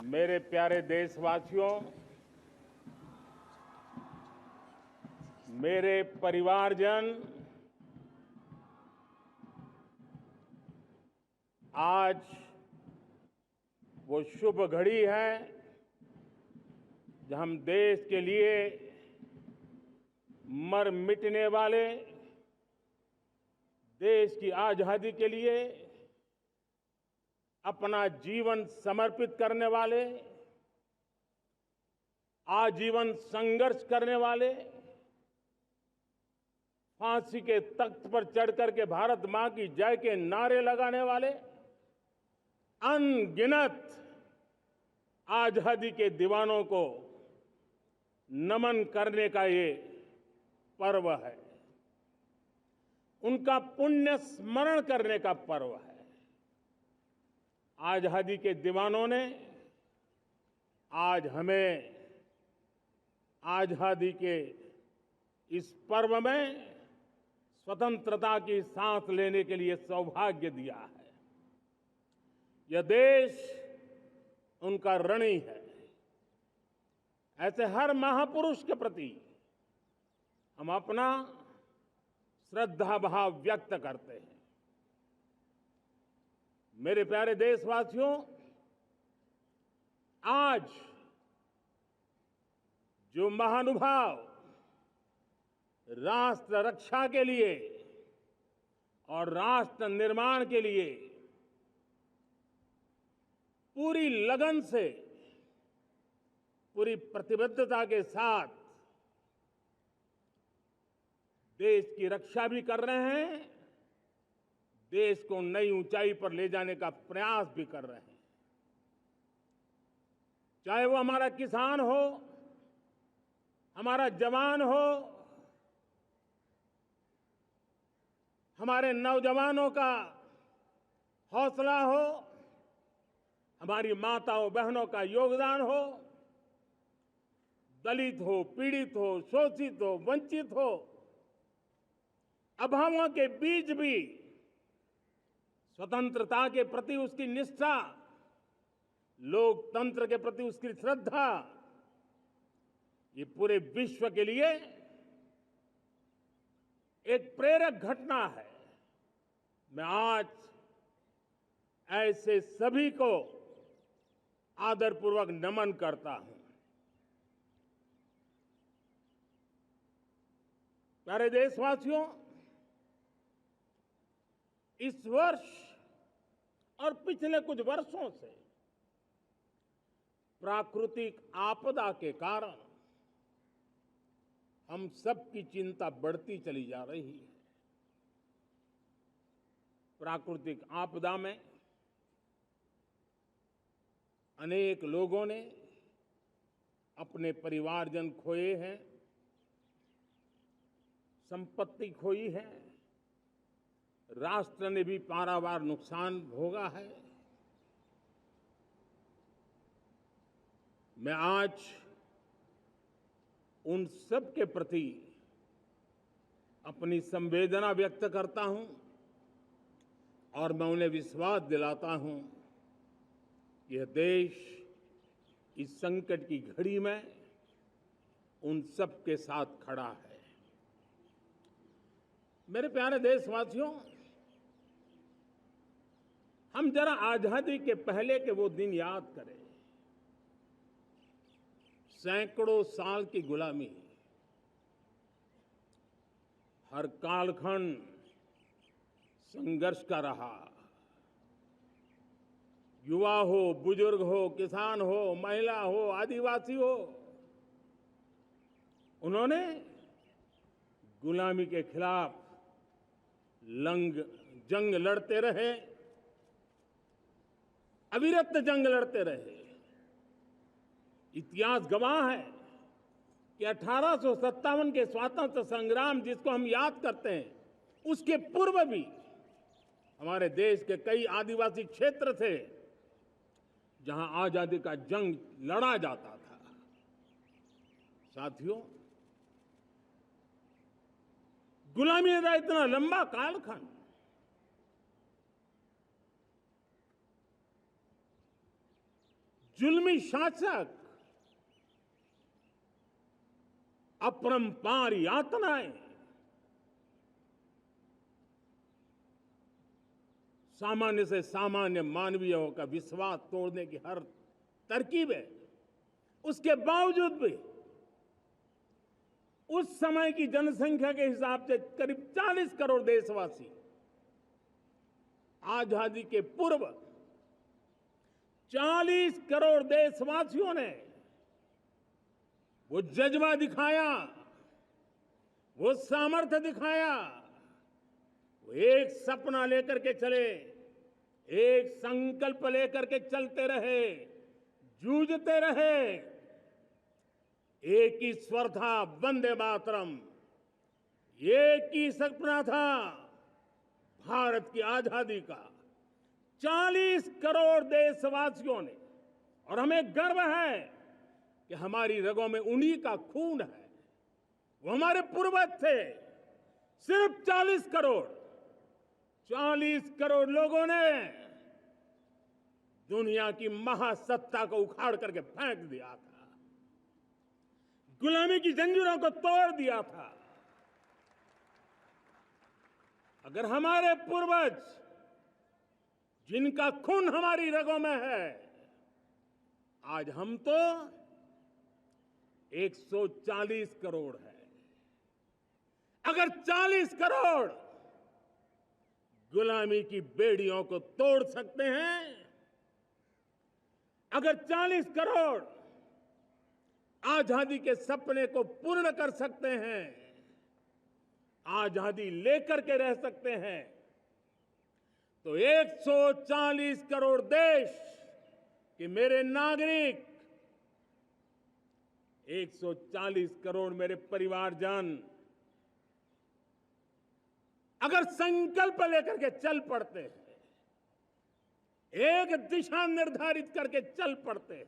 मेरे प्यारे देशवासियों, मेरे परिवारजन, आज वो शुभ घड़ी है जब हम देश के लिए मर मिटने वाले, देश की आजादी के लिए अपना जीवन समर्पित करने वाले, आजीवन संघर्ष करने वाले, फांसी के तख्त पर चढ़कर के भारत मां की जय के नारे लगाने वाले अनगिनत आजादी के दीवानों को नमन करने का ये पर्व है। उनका पुण्य स्मरण करने का पर्व है। आजादी के दीवानों ने आज हमें आजादी के इस पर्व में स्वतंत्रता की सांस लेने के लिए सौभाग्य दिया है। यह देश उनका ऋणी है। ऐसे हर महापुरुष के प्रति हम अपना श्रद्धा भाव व्यक्त करते हैं। मेरे प्यारे देशवासियों, आज जो महानुभाव राष्ट्र रक्षा के लिए और राष्ट्र निर्माण के लिए पूरी लगन से, पूरी प्रतिबद्धता के साथ देश की रक्षा भी कर रहे हैं, देश को नई ऊंचाई पर ले जाने का प्रयास भी कर रहे हैं। चाहे वो हमारा किसान हो, हमारा जवान हो, हमारे नौजवानों का हौसला हो, हमारी माताओं बहनों का योगदान हो, दलित हो, पीड़ित हो, शोषित हो, वंचित हो, अभावों के बीच भी स्वतंत्रता के प्रति उसकी निष्ठा, लोकतंत्र के प्रति उसकी श्रद्धा, ये पूरे विश्व के लिए एक प्रेरक घटना है। मैं आज ऐसे सभी को आदरपूर्वक नमन करता हूं। प्यारे देशवासियों, इस वर्ष और पिछले कुछ वर्षों से प्राकृतिक आपदा के कारण हम सबकी चिंता बढ़ती चली जा रही है। प्राकृतिक आपदा में अनेक लोगों ने अपने परिवारजन खोए हैं, संपत्ति खोई है, राष्ट्र ने भी पारावार नुकसान भोगा है। मैं आज उन सब के प्रति अपनी संवेदना व्यक्त करता हूं और मैं उन्हें विश्वास दिलाता हूं कि यह देश इस संकट की घड़ी में उन सब के साथ खड़ा है। मेरे प्यारे देशवासियों, हम जरा आजादी के पहले के वो दिन याद करें। सैकड़ों साल की गुलामी, हर कालखंड संघर्ष का रहा। युवा हो, बुजुर्ग हो, किसान हो, महिला हो, आदिवासी हो, उन्होंने गुलामी के खिलाफ जंग लड़ते रहे, अविरत जंग लड़ते रहे। इतिहास गवाह है कि 1857 के स्वतंत्रता संग्राम जिसको हम याद करते हैं, उसके पूर्व भी हमारे देश के कई आदिवासी क्षेत्र थे जहां आजादी का जंग लड़ा जाता था। साथियों, गुलामी का इतना लंबा कालखंड, जुल्मी शासक अपरंपार यातनाएं, सामान्य से सामान्य मानवीयों का विश्वास तोड़ने की हर तरकीब है, उसके बावजूद भी उस समय की जनसंख्या के हिसाब से करीब 40 करोड़ देशवासी आजादी के पूर्व 40 करोड़ देशवासियों ने वो जज्बा दिखाया, वो सामर्थ्य दिखाया, वो एक सपना लेकर के चले, एक संकल्प लेकर के चलते रहे, जूझते रहे। एक ही स्वर था, वंदे मातरम। एक ही सपना था, भारत की आजादी का। 40 करोड़ देशवासियों ने, और हमें गर्व है कि हमारी रगों में उन्हीं का खून है, वो हमारे पूर्वज थे। सिर्फ 40 करोड़ लोगों ने दुनिया की महासत्ता को उखाड़ करके फेंक दिया था, गुलामी की जंजीरों को तोड़ दिया था। अगर हमारे पूर्वज, जिनका खून हमारी रगों में है, आज हम तो 140 करोड़ है। अगर 40 करोड़ गुलामी की बेड़ियों को तोड़ सकते हैं, अगर 40 करोड़ आजादी के सपने को पूर्ण कर सकते हैं, आजादी लेकर के रह सकते हैं, तो 140 करोड़ देश के मेरे नागरिक, 140 करोड़ मेरे परिवारजन अगर संकल्प लेकर के चल पड़ते हैं, एक दिशा निर्धारित करके चल पड़ते हैं,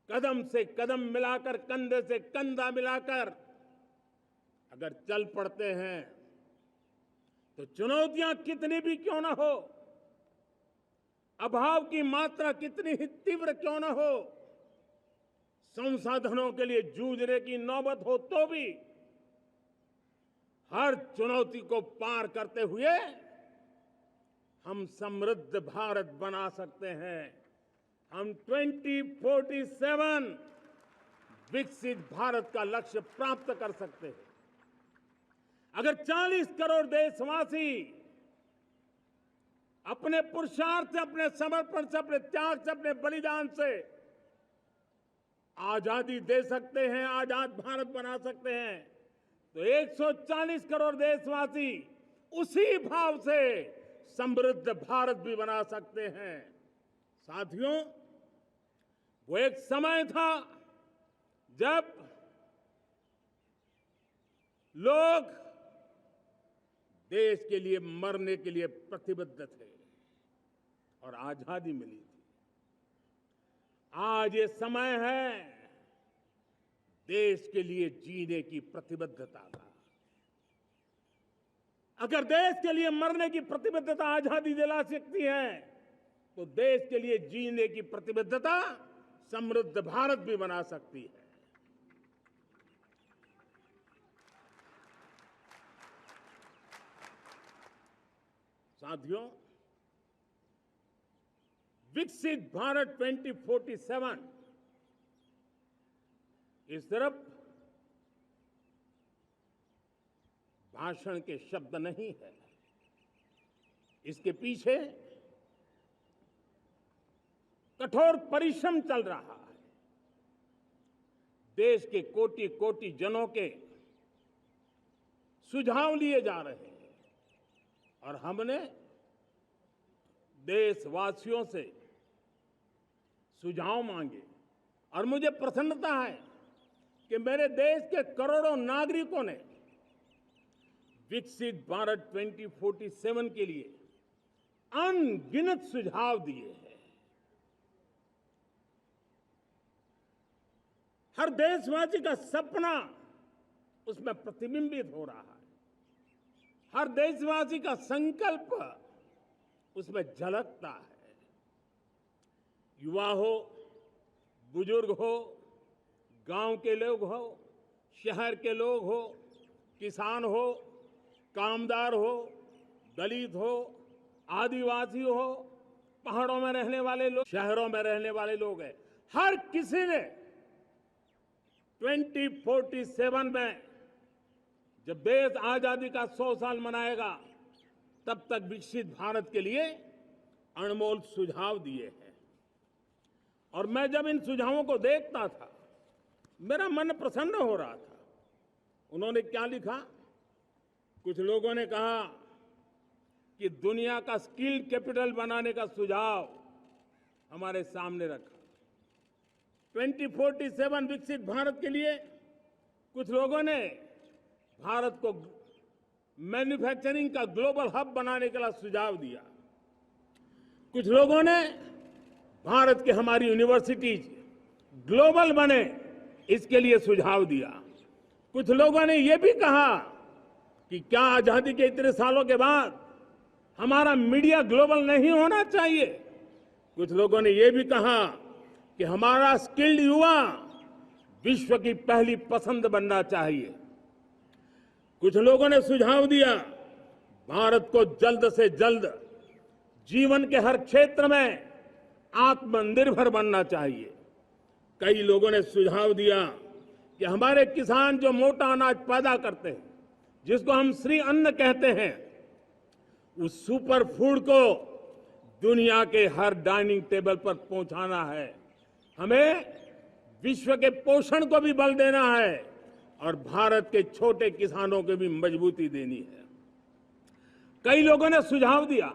कदम से कदम मिलाकर, कंधे से कंधा मिलाकर अगर चल पड़ते हैं, तो चुनौतियां कितनी भी क्यों ना हो, अभाव की मात्रा कितनी ही तीव्र क्यों ना हो, संसाधनों के लिए जूझने की नौबत हो तो भी हर चुनौती को पार करते हुए हम समृद्ध भारत बना सकते हैं। हम 2047 विकसित भारत का लक्ष्य प्राप्त कर सकते हैं। अगर 40 करोड़ देशवासी अपने पुरुषार्थ से, अपने समर्पण से, अपने त्याग से, अपने बलिदान से आजादी दे सकते हैं, आजाद भारत बना सकते हैं, तो 140 करोड़ देशवासी उसी भाव से समृद्ध भारत भी बना सकते हैं। साथियों, वो एक समय था जब लोग देश के लिए मरने के लिए प्रतिबद्ध थे और आजादी मिली थी। आज ये समय है देश के लिए जीने की प्रतिबद्धता का। अगर देश के लिए मरने की प्रतिबद्धता आजादी दिला सकती है, तो देश के लिए जीने की प्रतिबद्धता समृद्ध भारत भी बना सकती है। साथियों, विकसित भारत 2047 ये सिर्फ भाषण के शब्द नहीं है, इसके पीछे कठोर परिश्रम चल रहा है। देश के कोटि कोटि जनों के सुझाव लिए जा रहे हैं और हमने देशवासियों से सुझाव मांगे और मुझे प्रसन्नता है कि मेरे देश के करोड़ों नागरिकों ने विकसित भारत 2047 के लिए अनगिनत सुझाव दिए हैं। हर देशवासी का सपना उसमें प्रतिबिंबित हो रहा है, हर देशवासी का संकल्प उसमें झलकता है। युवा हो, बुजुर्ग हो, गांव के लोग हो, शहर के लोग हो, किसान हो, कामदार हो, दलित हो, आदिवासी हो, पहाड़ों में रहने वाले लोग, शहरों में रहने वाले लोग हैं, हर किसी ने 2047 में जब देश आजादी का 100 साल मनाएगा तब तक विकसित भारत के लिए अनमोल सुझाव दिए हैं। और मैं जब इन सुझावों को देखता था मेरा मन प्रसन्न हो रहा था। उन्होंने क्या लिखा? कुछ लोगों ने कहा कि दुनिया का स्किल कैपिटल बनाने का सुझाव हमारे सामने रखा। 2047 विकसित भारत के लिए कुछ लोगों ने भारत को मैन्युफैक्चरिंग का ग्लोबल हब बनाने का सुझाव दिया। कुछ लोगों ने भारत की हमारी यूनिवर्सिटीज ग्लोबल बने इसके लिए सुझाव दिया। कुछ लोगों ने यह भी कहा कि क्या आजादी के इतने सालों के बाद हमारा मीडिया ग्लोबल नहीं होना चाहिए। कुछ लोगों ने यह भी कहा कि हमारा स्किल्ड युवा विश्व की पहली पसंद बनना चाहिए। कुछ लोगों ने सुझाव दिया भारत को जल्द से जल्द जीवन के हर क्षेत्र में आत्मनिर्भर बनना चाहिए। कई लोगों ने सुझाव दिया कि हमारे किसान जो मोटा अनाज पैदा करते हैं, जिसको हम श्री अन्न कहते हैं, उस सुपर फूड को दुनिया के हर डाइनिंग टेबल पर पहुंचाना है। हमें विश्व के पोषण को भी बल देना है और भारत के छोटे किसानों को भी मजबूती देनी है। कई लोगों ने सुझाव दिया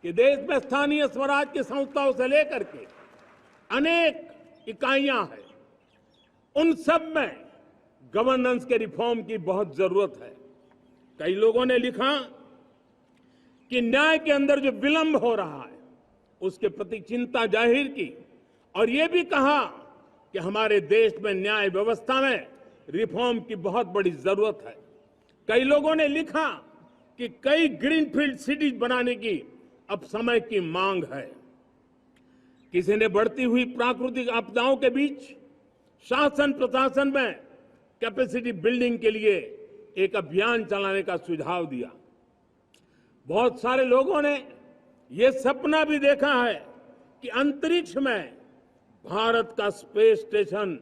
कि देश में स्थानीय स्वराज की संस्थाओं से लेकर के अनेक इकाइयां हैं, उन सब में गवर्नेंस के रिफॉर्म की बहुत जरूरत है। कई लोगों ने लिखा कि न्याय के अंदर जो विलंब हो रहा है उसके प्रति चिंता जाहिर की और ये भी कहा कि हमारे देश में न्याय व्यवस्था में रिफॉर्म की बहुत बड़ी जरूरत है। कई लोगों ने लिखा कि कई ग्रीनफील्ड सिटीज बनाने की अब समय की मांग है। किसी ने बढ़ती हुई प्राकृतिक आपदाओं के बीच शासन प्रशासन में कैपेसिटी बिल्डिंग के लिए एक अभियान चलाने का सुझाव दिया। बहुत सारे लोगों ने यह सपना भी देखा है कि अंतरिक्ष में भारत का स्पेस स्टेशन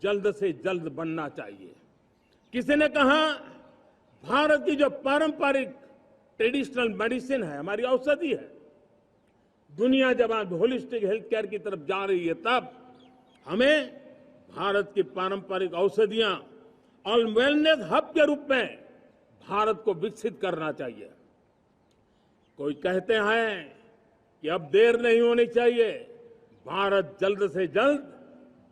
जल्द से जल्द बनना चाहिए। किसी ने कहा भारत की जो पारंपरिक ट्रेडिशनल मेडिसिन है, हमारी औषधि है, दुनिया जब आज होलिस्टिक हेल्थ केयर की तरफ जा रही है तब हमें भारत की पारंपरिक औषधियां और वेलनेस हब के रूप में भारत को विकसित करना चाहिए। कोई कहते हैं कि अब देर नहीं होनी चाहिए, भारत जल्द से जल्द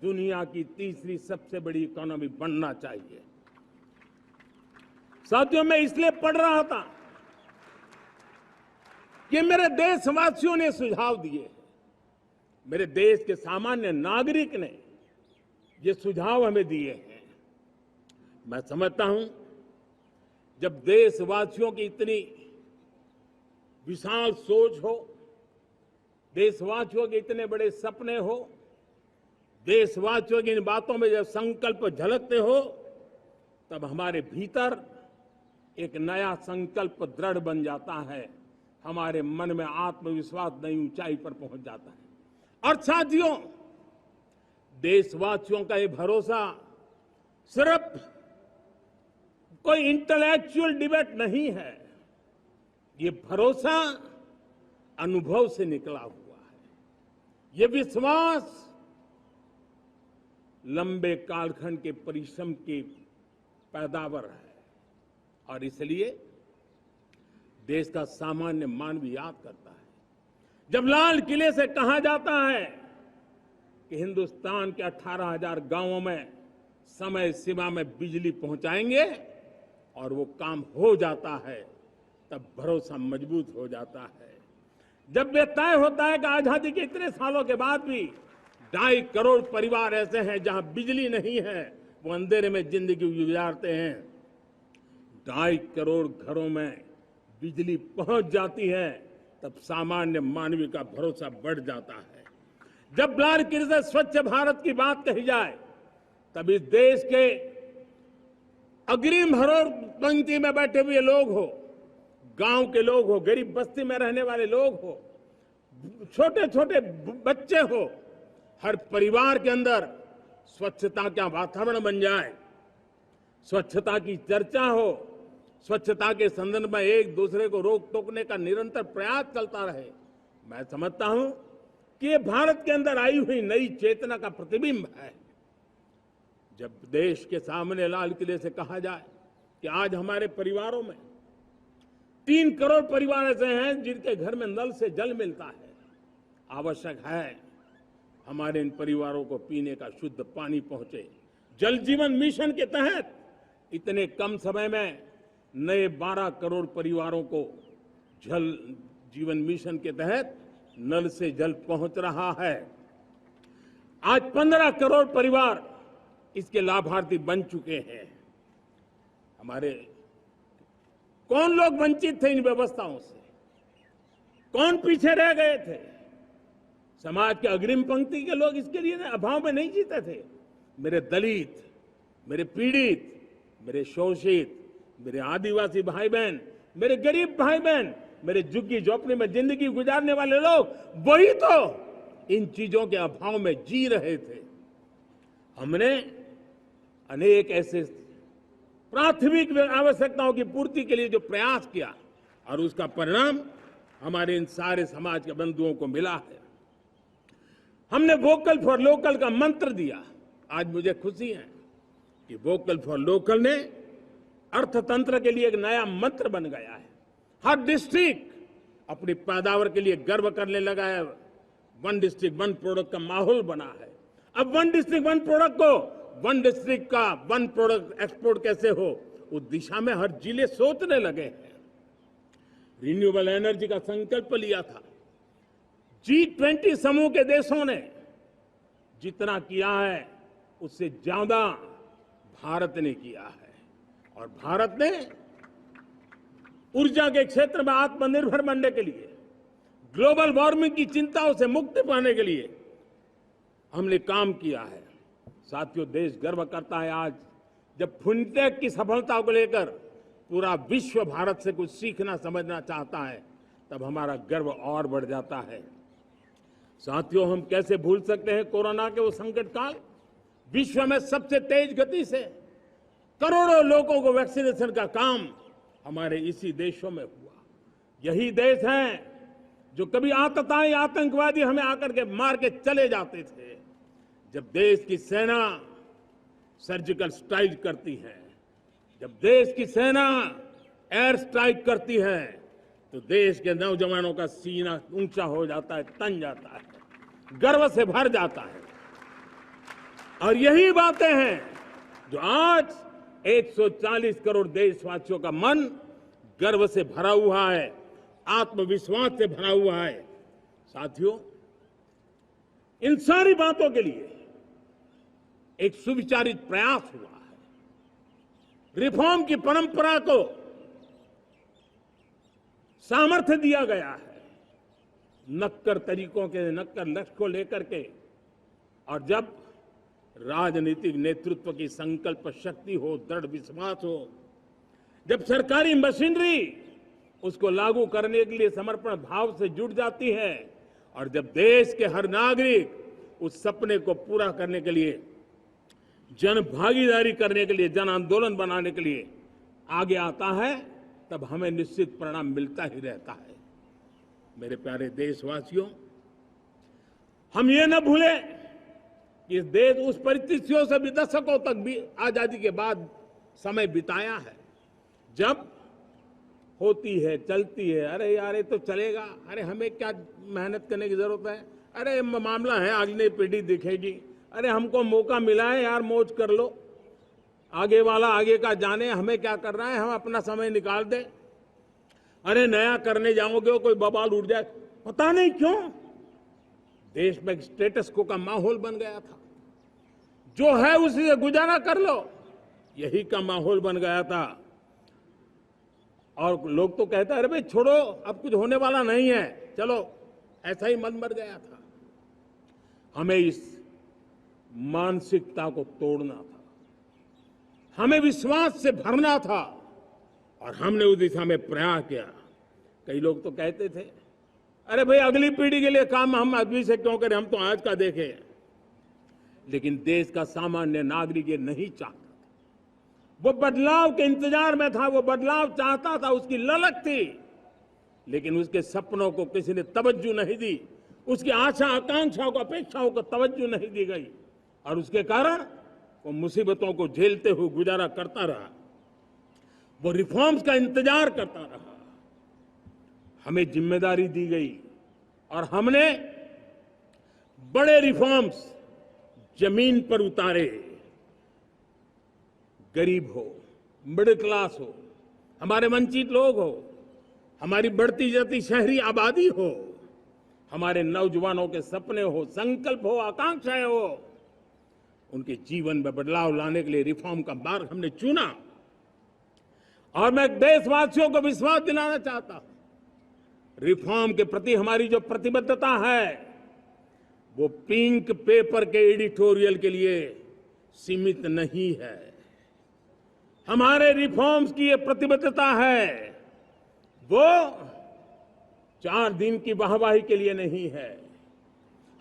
दुनिया की तीसरी सबसे बड़ी इकोनॉमी बनना चाहिए। साथियों, मैं इसलिए पढ़ रहा था कि मेरे देशवासियों ने सुझाव दिए, मेरे देश के सामान्य नागरिक ने ये सुझाव हमें दिए हैं। मैं समझता हूं जब देशवासियों की इतनी विशाल सोच हो, देशवासियों के इतने बड़े सपने हो, देशवासियों की इन बातों में जब संकल्प झलकते हो तब हमारे भीतर एक नया संकल्प दृढ़ बन जाता है, हमारे मन में आत्मविश्वास नई ऊंचाई पर पहुंच जाता है। और साथियों, देशवासियों का ये भरोसा सिर्फ कोई इंटेलेक्चुअल डिबेट नहीं है, ये भरोसा अनुभव से निकला हुआ है। ये विश्वास लंबे कालखंड के परिश्रम की पैदावार है और इसलिए देश का सामान्य मानव याद करता है जब लाल किले से कहा जाता है कि हिंदुस्तान के 18,000 गांवों में समय सीमा में बिजली पहुंचाएंगे और वो काम हो जाता है, तब भरोसा मजबूत हो जाता है। जब ये तय होता है कि आजादी के इतने सालों के बाद भी 2.5 करोड़ परिवार ऐसे हैं जहां बिजली नहीं है, वो अंधेरे में जिंदगी गुजारते हैं, 2.5 करोड़ घरों में बिजली पहुंच जाती है, तब सामान्य मानवीय का भरोसा बढ़ जाता है। जब बारीकी से स्वच्छ भारत की बात कही जाए, तब इस देश के अग्रिम हरोर पंक्ति में बैठे हुए लोग हो, गांव के लोग हो, गरीब बस्ती में रहने वाले लोग हो, छोटे छोटे बच्चे हो, हर परिवार के अंदर स्वच्छता का वातावरण बन जाए, स्वच्छता की चर्चा हो, स्वच्छता के संदर्भ में एक दूसरे को रोक टोकने का निरंतर प्रयास चलता रहे। मैं समझता हूं कि ये भारत के अंदर आई हुई नई चेतना का प्रतिबिंब है। जब देश के सामने लाल किले से कहा जाए कि आज हमारे परिवारों में 3 करोड़ परिवार ऐसे हैं जिनके घर में नल से जल मिलता है, आवश्यक है हमारे इन परिवारों को पीने का शुद्ध पानी पहुंचे। जल जीवन मिशन के तहत इतने कम समय में नए 12 करोड़ परिवारों को जल जीवन मिशन के तहत नल से जल पहुंच रहा है। आज 15 करोड़ परिवार इसके लाभार्थी बन चुके हैं। हमारे कौन लोग वंचित थे इन व्यवस्थाओं से? कौन पीछे रह गए थे? समाज के अग्रिम पंक्ति के लोग इसके लिए अभाव में नहीं जीते थे। मेरे दलित, मेरे पीड़ित, मेरे शोषित, मेरे आदिवासी भाई बहन, मेरे गरीब भाई बहन, मेरे झुग्गी झोपड़ी में जिंदगी गुजारने वाले लोग, वही तो इन चीजों के अभाव में जी रहे थे। हमने अनेक ऐसे प्राथमिक आवश्यकताओं की पूर्ति के लिए जो प्रयास किया और उसका परिणाम हमारे इन सारे समाज के बंधुओं को मिला है। हमने वोकल फॉर लोकल का मंत्र दिया। आज मुझे खुशी है कि वोकल फॉर लोकल ने अर्थतंत्र के लिए एक नया मंत्र बन गया है। हर डिस्ट्रिक्ट अपनी पैदावार के लिए गर्व करने लगा है। 1 डिस्ट्रिक्ट 1 प्रोडक्ट का माहौल बना है। अब 1 डिस्ट्रिक्ट 1 प्रोडक्ट को 1 डिस्ट्रिक्ट का 1 प्रोडक्ट एक्सपोर्ट कैसे हो, उस दिशा में हर जिले सोचने लगे हैं। रिन्यूएबल एनर्जी का संकल्प लिया था। G20 समूह के देशों ने जितना किया है उससे ज्यादा भारत ने किया है और भारत ने ऊर्जा के क्षेत्र में आत्मनिर्भर बनने के लिए, ग्लोबल वार्मिंग की चिंताओं से मुक्ति पाने के लिए हमने काम किया है। साथियों, देश गर्व करता है आज जब फिनटेक की सफलता को लेकर पूरा विश्व भारत से कुछ सीखना समझना चाहता है, तब हमारा गर्व और बढ़ जाता है। साथियों, हम कैसे भूल सकते हैं कोरोना के वो संकट काल। विश्व में सबसे तेज गति से करोड़ों लोगों को वैक्सीनेशन का काम हमारे इसी देशों में हुआ। यही देश हैं जो कभी आतताई आतंकवादी हमें आकर के मार के चले जाते थे। जब देश की सेना सर्जिकल स्ट्राइक करती है, जब देश की सेना एयर स्ट्राइक करती है, तो देश के नौजवानों का सीना ऊंचा हो जाता है, तन जाता है, गर्व से भर जाता है। और यही बातें हैं जो आज 140 करोड़ देशवासियों का मन गर्व से भरा हुआ है, आत्मविश्वास से भरा हुआ है। साथियों, इन सारी बातों के लिए एक सुविचारित प्रयास हुआ है। रिफॉर्म की परंपरा को सामर्थ्य दिया गया है। नक्कर तरीकों के, नक्कर लक्ष्य को लेकर के, और जब राजनीतिक नेतृत्व की संकल्प शक्ति हो, दृढ़ विश्वास हो, जब सरकारी मशीनरी उसको लागू करने के लिए समर्पण भाव से जुट जाती है, और जब देश के हर नागरिक उस सपने को पूरा करने के लिए, जन भागीदारी करने के लिए, जन आंदोलन बनाने के लिए आगे आता है, तब हमें निश्चित परिणाम मिलता ही रहता है। मेरे प्यारे देशवासियों, हम ये न भूलें कि इस देश उस परिस्थितियों से भी दशकों तक भी आजादी के बाद समय बिताया है, जब होती है, चलती है, अरे यार ये तो चलेगा, अरे हमें क्या मेहनत करने की जरूरत है, अरे मामला है अगली पीढ़ी दिखेगी, अरे हमको मौका मिला है यार, मौज कर लो, आगे वाला आगे का जाने, हमें क्या कर रहा है, हम अपना समय निकाल दें, अरे नया करने जाओगे कोई बवाल उठ जाए। पता नहीं क्यों देश में स्टेटस को का माहौल बन गया था। जो है उसी से गुजारा कर लो, यही का माहौल बन गया था। और लोग तो कहते हैं अरे भाई छोड़ो, अब कुछ होने वाला नहीं है, चलो, ऐसा ही मन मर गया था। हमें इस मानसिकता को तोड़ना था, हमें विश्वास से भरना था और हमने उस दिशा में प्रयास किया। कई लोग तो कहते थे, अरे भाई अगली पीढ़ी के लिए काम हम अभी से क्यों करें, हम तो आज का देखें। लेकिन देश का सामान्य नागरिक ये नहीं चाहता, वो बदलाव के इंतजार में था, वो बदलाव चाहता था, उसकी ललक थी, लेकिन उसके सपनों को किसी ने तवज्जो नहीं दी, उसकी आशा आकांक्षाओं को अपेक्षाओं को तवज्जो नहीं दी गई और उसके कारण वो मुसीबतों को झेलते हुए गुजारा करता रहा, वो रिफॉर्म्स का इंतजार करता रहा। हमें जिम्मेदारी दी गई और हमने बड़े रिफॉर्म्स जमीन पर उतारे। गरीब हो, मिडिल क्लास हो, हमारे वंचित लोग हो, हमारी बढ़ती जाती शहरी आबादी हो, हमारे नौजवानों के सपने हो, संकल्प हो, आकांक्षाएं हो, उनके जीवन में बदलाव लाने के लिए रिफॉर्म का मार्ग हमने चुना। और मैं देशवासियों को विश्वास दिलाना चाहता हूं, रिफॉर्म के प्रति हमारी जो प्रतिबद्धता है वो पिंक पेपर के एडिटोरियल के लिए सीमित नहीं है। हमारे रिफॉर्म्स की ये प्रतिबद्धता है, वो 4 दिन की वाहवाही के लिए नहीं है।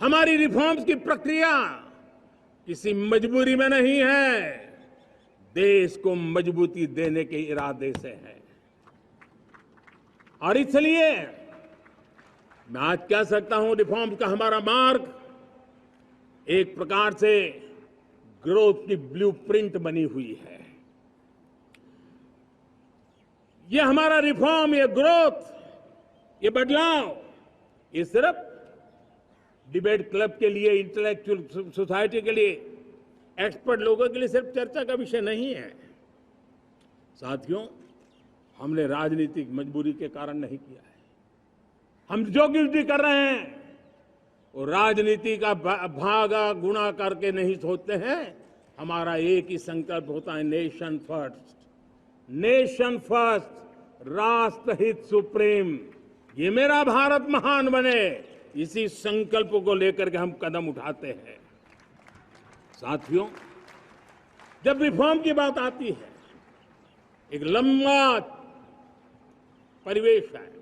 हमारी रिफॉर्म्स की प्रक्रिया किसी मजबूरी में नहीं है, देश को मजबूती देने के इरादे से है। और इसलिए मैं आज कह सकता हूं, रिफॉर्म का हमारा मार्ग एक प्रकार से ग्रोथ की ब्लूप्रिंट बनी हुई है। ये हमारा रिफॉर्म, ये ग्रोथ, ये बदलाव, ये सिर्फ डिबेट क्लब के लिए, इंटेलेक्चुअल सोसाइटी के लिए, एक्सपर्ट लोगों के लिए सिर्फ चर्चा का विषय नहीं है। साथियों, हमने राजनीतिक मजबूरी के कारण नहीं किया है। हम जो कुछ भी कर रहे हैं वो राजनीति का भागा गुणा करके नहीं सोचते हैं। हमारा एक ही संकल्प होता है, नेशन फर्स्ट, नेशन फर्स्ट, राष्ट्रहित सुप्रीम, ये मेरा भारत महान बने, इसी संकल्प को लेकर के हम कदम उठाते हैं। साथियों, जब रिफॉर्म की बात आती है, एक लंबा परिवेश है।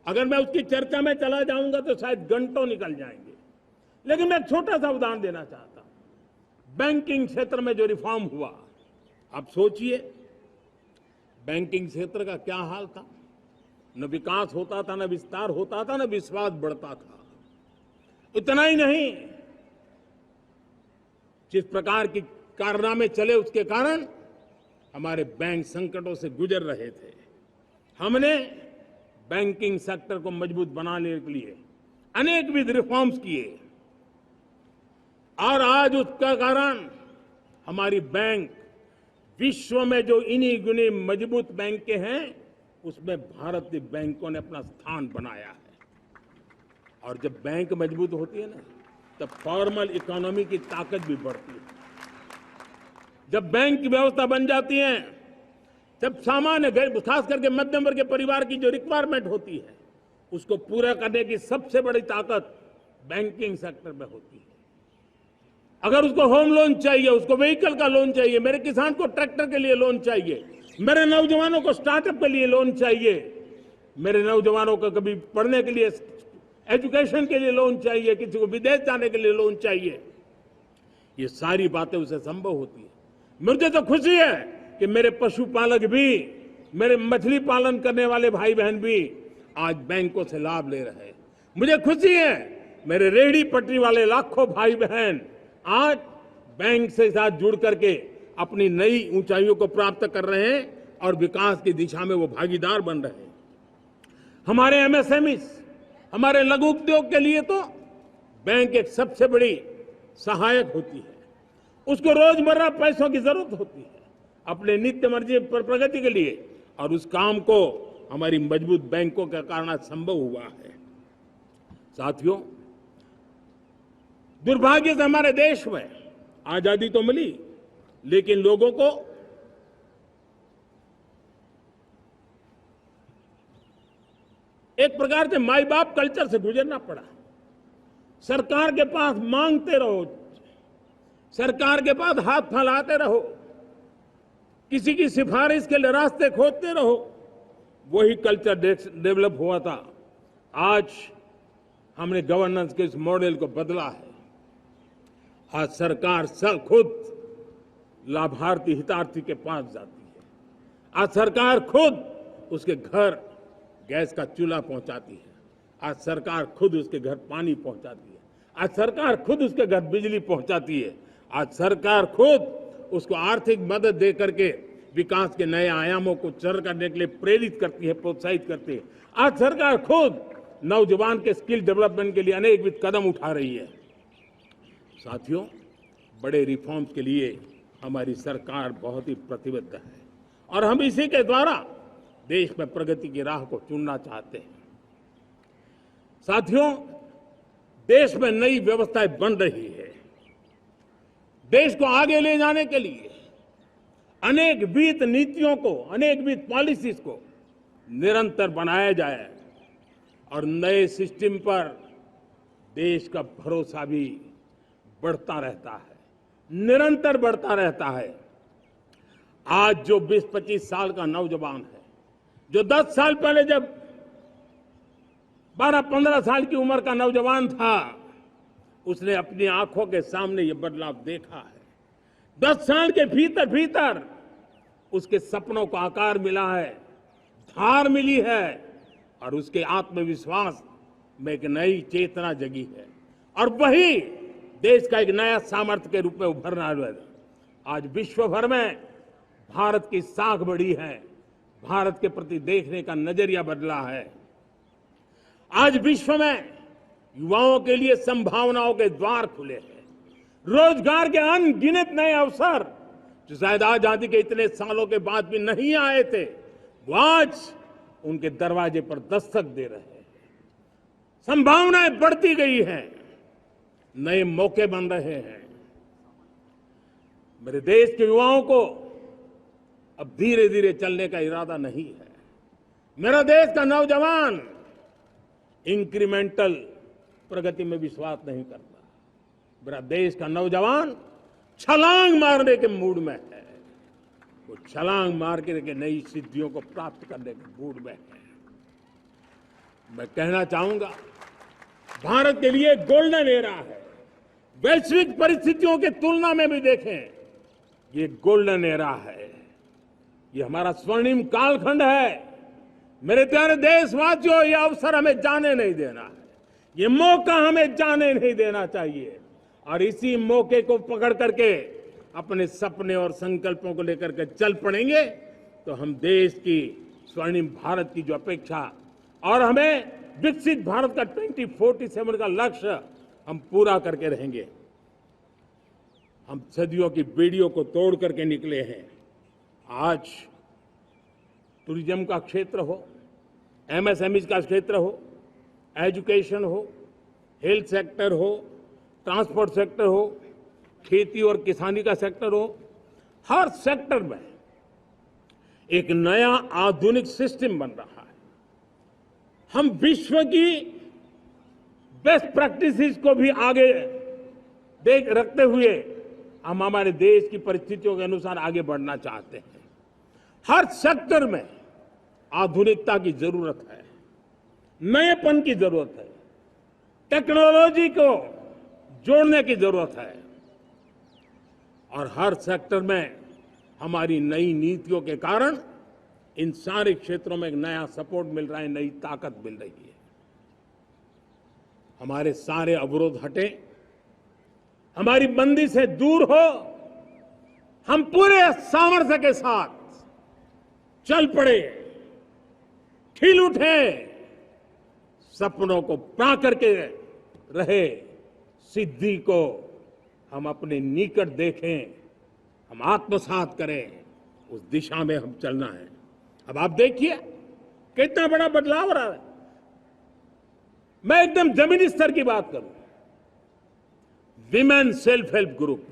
अगर मैं उसकी चर्चा में चला जाऊंगा तो शायद घंटों निकल जाएंगे, लेकिन मैं एक छोटा सा उदाहरण देना चाहता हूं। बैंकिंग क्षेत्र में जो रिफॉर्म हुआ, आप सोचिए बैंकिंग क्षेत्र का क्या हाल था। न विकास होता था, न विस्तार होता था, न विश्वास बढ़ता था। इतना ही नहीं, जिस प्रकार की कारनामे चले उसके कारण हमारे बैंक संकटों से गुजर रहे थे। हमने बैंकिंग सेक्टर को मजबूत बनाने के लिए अनेकविध रिफॉर्म्स किए और आज उसका कारण हमारी बैंक विश्व में जो इन्हीं गुनी मजबूत बैंकें हैं उसमें भारतीय बैंकों ने अपना स्थान बनाया है। और जब बैंक मजबूत होती है ना, तब फॉर्मल इकोनॉमी की ताकत भी बढ़ती है। जब बैंक की व्यवस्था बन जाती है, जब सामान्य खास करके मध्यम वर्ग के परिवार की जो रिक्वायरमेंट होती है उसको पूरा करने की सबसे बड़ी ताकत बैंकिंग सेक्टर में होती है। अगर उसको होम लोन चाहिए, उसको व्हीकल का लोन चाहिए, मेरे किसान को ट्रैक्टर के लिए लोन चाहिए, मेरे नौजवानों को स्टार्टअप के लिए लोन चाहिए, मेरे नौजवानों को कभी पढ़ने के लिए, एजुकेशन के लिए लोन चाहिए, किसी को विदेश जाने के लिए लोन चाहिए, ये सारी बातें उसे संभव होती है। मुझे तो खुशी है कि मेरे पशुपालक भी, मेरे मछली पालन करने वाले भाई बहन भी आज बैंकों से लाभ ले रहे हैं। मुझे खुशी है मेरे रेहड़ी पटरी वाले लाखों भाई बहन आज बैंक से साथ जुड़ करके अपनी नई ऊंचाइयों को प्राप्त कर रहे हैं और विकास की दिशा में वो भागीदार बन रहे हैं। हमारे एमएसएमई, हमारे लघु उद्योग के लिए तो बैंक एक सबसे बड़ी सहायक होती है। उसको रोजमर्रा पैसों की जरूरत होती है अपने नित्य मर्जी पर प्रगति के लिए, और उस काम को हमारी मजबूत बैंकों के कारण संभव हुआ है। साथियों, दुर्भाग्य से हमारे देश में आजादी तो मिली, लेकिन लोगों को एक प्रकार से माई बाप कल्चर से गुजरना पड़ा। सरकार के पास मांगते रहो, सरकार के पास हाथ फैलाते रहो, किसी की सिफारिश के लिए रास्ते खोजते रहो, वही कल्चर डेवलप हुआ था। आज हमने गवर्नेंस के इस मॉडल को बदला है। आज सरकार खुद लाभार्थी हितार्थी के पास जाती है। आज सरकार खुद उसके घर गैस का चूल्हा पहुंचाती है। आज सरकार खुद उसके घर पानी पहुंचाती है। आज सरकार खुद उसके घर बिजली पहुंचाती है। आज सरकार खुद उसको आर्थिक मदद दे करके विकास के नए आयामों को सर करने के लिए प्रेरित करती है, प्रोत्साहित करती है। आज सरकार खुद नौजवान के स्किल डेवलपमेंट के लिए अनेकविध कदम उठा रही है। साथियों, बड़े रिफॉर्म्स के लिए हमारी सरकार बहुत ही प्रतिबद्ध है और हम इसी के द्वारा देश में प्रगति की राह को चुनना चाहते हैं। साथियों, देश में नई व्यवस्थाएं बन रही है। देश को आगे ले जाने के लिए अनेकविध नीतियों को, अनेकविध पॉलिसीज को निरंतर बनाया जाए और नए सिस्टम पर देश का भरोसा भी बढ़ता रहता है, निरंतर बढ़ता रहता है। आज जो 20-25 साल का नौजवान है, जो 10 साल पहले जब 12-15 साल की उम्र का नौजवान था, उसने अपनी आंखों के सामने ये बदलाव देखा है। 10 साल के भीतर भीतर उसके सपनों को आकार मिला है, धार मिली है और उसके आत्मविश्वास में एक नई चेतना जगी है और वही देश का एक नया सामर्थ्य के रूप में उभरना है। आज विश्व भर में भारत की साख बढ़ी है, भारत के प्रति देखने का नजरिया बदला है। आज विश्व में युवाओं के लिए संभावनाओं के द्वार खुले हैं। रोजगार के अनगिनत नए अवसर जो शायद आजादी के इतने सालों के बाद भी नहीं आए थे, वो आज उनके दरवाजे पर दस्तक दे रहे हैं। संभावनाएं बढ़ती गई हैं, नए मौके बन रहे हैं। मेरे देश के युवाओं को अब धीरे धीरे चलने का इरादा नहीं है। मेरा देश का नौजवान इंक्रीमेंटल प्रगति में विश्वास नहीं करता। मेरा देश का नौजवान छलांग मारने के मूड में है। वो छलांग मार के नई सिद्धियों को प्राप्त करने के मूड में है। मैं कहना चाहूंगा, भारत के लिए गोल्डन एरा है। वैश्विक परिस्थितियों की तुलना में भी देखें, ये गोल्डन एरा है। ये हमारा स्वर्णिम कालखंड है। मेरे प्यारे देशवासियों, ये अवसर हमें जाने नहीं देना है। ये मौका हमें जाने नहीं देना चाहिए और इसी मौके को पकड़ करके अपने सपने और संकल्पों को लेकर के चल पड़ेंगे तो हम देश की स्वर्णिम भारत की जो अपेक्षा और हमें विकसित भारत का 2047 का लक्ष्य हम पूरा करके रहेंगे। हम सदियों की बेड़ियों को तोड़ करके निकले हैं। आज टूरिज्म का क्षेत्र हो, एमएसएमई का क्षेत्र हो, एजुकेशन हो, हेल्थ सेक्टर हो, ट्रांसपोर्ट सेक्टर हो, खेती और किसानी का सेक्टर हो, हर सेक्टर में एक नया आधुनिक सिस्टम बन रहा है। हम विश्व की बेस्ट प्रैक्टिसेस को भी आगे देख रखते हुए हम हमारे देश की परिस्थितियों के अनुसार आगे बढ़ना चाहते हैं। हर सेक्टर में आधुनिकता की जरूरत है, नएपन की जरूरत है, टेक्नोलॉजी को जोड़ने की जरूरत है और हर सेक्टर में हमारी नई नीतियों के कारण इन सारे क्षेत्रों में एक नया सपोर्ट मिल रहा है, नई ताकत मिल रही है। हमारे सारे अवरोध हटे, हमारी बंदी से दूर हो, हम पूरे सामर्थ्य के साथ चल पड़े, खिल उठे, सपनों को पा करके रहे, सिद्धि को हम अपने निकट देखें, हम आत्मसात करें, उस दिशा में हम चलना है। अब आप देखिए कितना बड़ा बदलाव रहा है। मैं एकदम जमीनी स्तर की बात करूं, विमेन सेल्फ हेल्प ग्रुप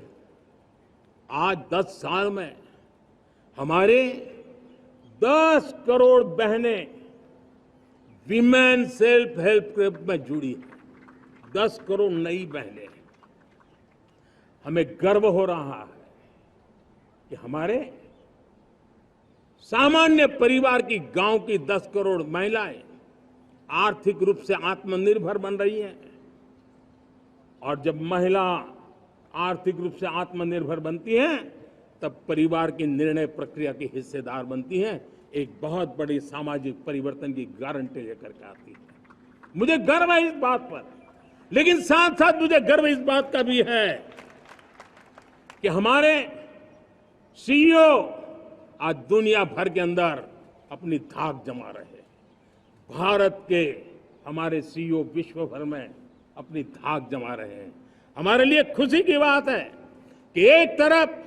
आज 10 साल में हमारे 10 करोड़ बहनें विमेन सेल्फ हेल्प ग्रुप में जुड़ी है। 10 करोड़ नई बहनें हैं। हमें गर्व हो रहा है कि हमारे सामान्य परिवार की गांव की 10 करोड़ महिलाएं आर्थिक रूप से आत्मनिर्भर बन रही हैं। और जब महिला आर्थिक रूप से आत्मनिर्भर बनती हैं, तब परिवार की निर्णय प्रक्रिया की हिस्सेदार बनती हैं, एक बहुत बड़ी सामाजिक परिवर्तन की गारंटी लेकर के आती है। मुझे गर्व है इस बात पर, लेकिन साथ साथ मुझे गर्व इस बात का भी है कि हमारे सीईओ आज दुनिया भर के अंदर अपनी धाक जमा रहे हैं। भारत के हमारे सीईओ विश्व भर में अपनी धाक जमा रहे हैं। हमारे लिए खुशी की बात है कि एक तरफ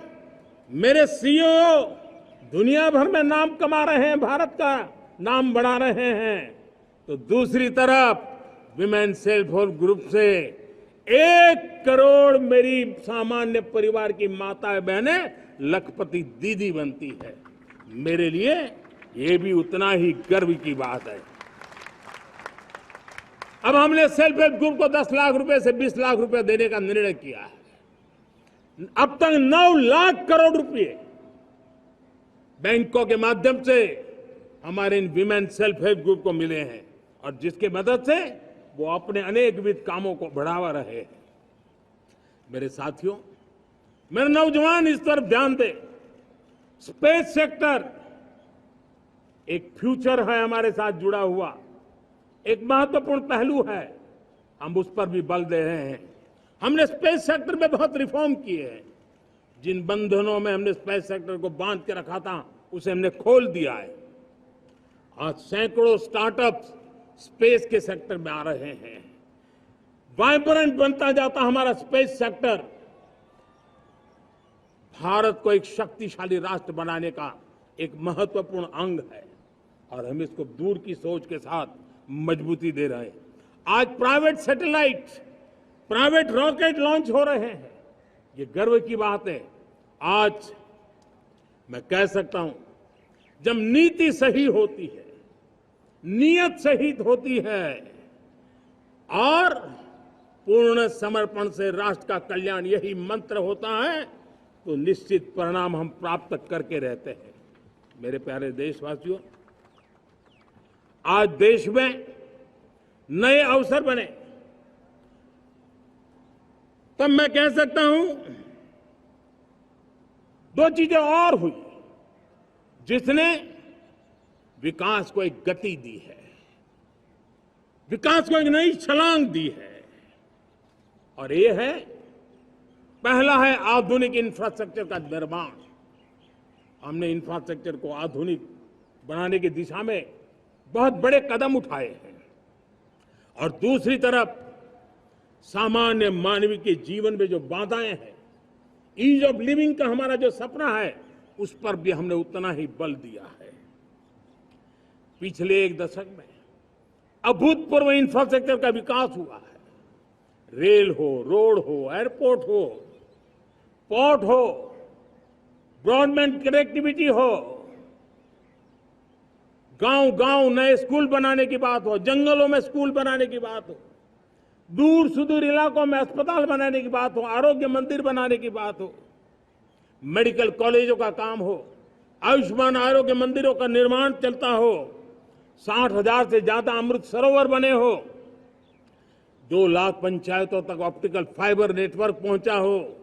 मेरे सीईओ दुनिया भर में नाम कमा रहे हैं, भारत का नाम बढ़ा रहे हैं, तो दूसरी तरफ विमेन सेल्फ हेल्प ग्रुप से 1 करोड़ मेरी सामान्य परिवार की माताएं बहनें लखपति दीदी बनती है। मेरे लिए ये भी उतना ही गर्व की बात है। अब हमने सेल्फ हेल्प ग्रुप को 10 लाख रुपए से 20 लाख रुपए देने का निर्णय किया है। अब तक 9 लाख करोड़ रुपए बैंकों के माध्यम से हमारे इन विमेन सेल्फ हेल्प ग्रुप को मिले हैं, और जिसकी मदद से वो अपने अनेकविध कामों को बढ़ावा रहे हैं। मेरे साथियों, मेरे नौजवान इस तरफ ध्यान दें। स्पेस सेक्टर एक फ्यूचर है हमारे साथ जुड़ा हुआ, एक महत्वपूर्ण पहलू है। हम उस पर भी बल दे रहे हैं। हमने स्पेस सेक्टर में बहुत रिफॉर्म किए हैं। जिन बंधनों में हमने स्पेस सेक्टर को बांध के रखा था, उसे हमने खोल दिया है। आज सैकड़ों स्टार्टअप्स स्पेस के सेक्टर में आ रहे हैं। वाइब्रेंट बनता जाता हमारा स्पेस सेक्टर भारत को एक शक्तिशाली राष्ट्र बनाने का एक महत्वपूर्ण अंग है, और हम इसको दूर की सोच के साथ मजबूती दे रहे हैं। आज private satellite, private rocket launch हो रहे हैं। ये गर्व की बात है। आज मैं कह सकता हूं, जब नीति सही होती है, नियत सही होती है और पूर्ण समर्पण से राष्ट्र का कल्याण यही मंत्र होता है, तो निश्चित परिणाम हम प्राप्त करके रहते हैं। मेरे प्यारे देशवासियों, आज देश में नए अवसर बने, तब मैं कह सकता हूं 2 चीजें और हुई जिसने विकास को एक गति दी है, विकास को एक नई छलांग दी है। और ये है, पहला है आधुनिक इंफ्रास्ट्रक्चर का निर्माण। हमने इंफ्रास्ट्रक्चर को आधुनिक बनाने की दिशा में बहुत बड़े कदम उठाए हैं। और दूसरी तरफ सामान्य मानवीय के जीवन में जो बाधाएं हैं, ईज ऑफ लिविंग का हमारा जो सपना है, उस पर भी हमने उतना ही बल दिया है। पिछले 1 दशक में अभूतपूर्व इंफ्रास्ट्रक्चर का विकास हुआ है। रेल हो, रोड हो, एयरपोर्ट हो, पोर्ट हो, ब्रॉडबैंड कनेक्टिविटी हो, गांव-गांव नए स्कूल बनाने की बात हो, जंगलों में स्कूल बनाने की बात हो, दूर सुदूर इलाकों में अस्पताल बनाने की बात हो, आरोग्य मंदिर बनाने की बात हो, मेडिकल कॉलेजों का काम हो, आयुष्मान आरोग्य मंदिरों का निर्माण चलता हो, 60,000 से ज्यादा अमृत सरोवर बने हो, 2 लाख पंचायतों तक ऑप्टिकल फाइबर नेटवर्क पहुंचा हो,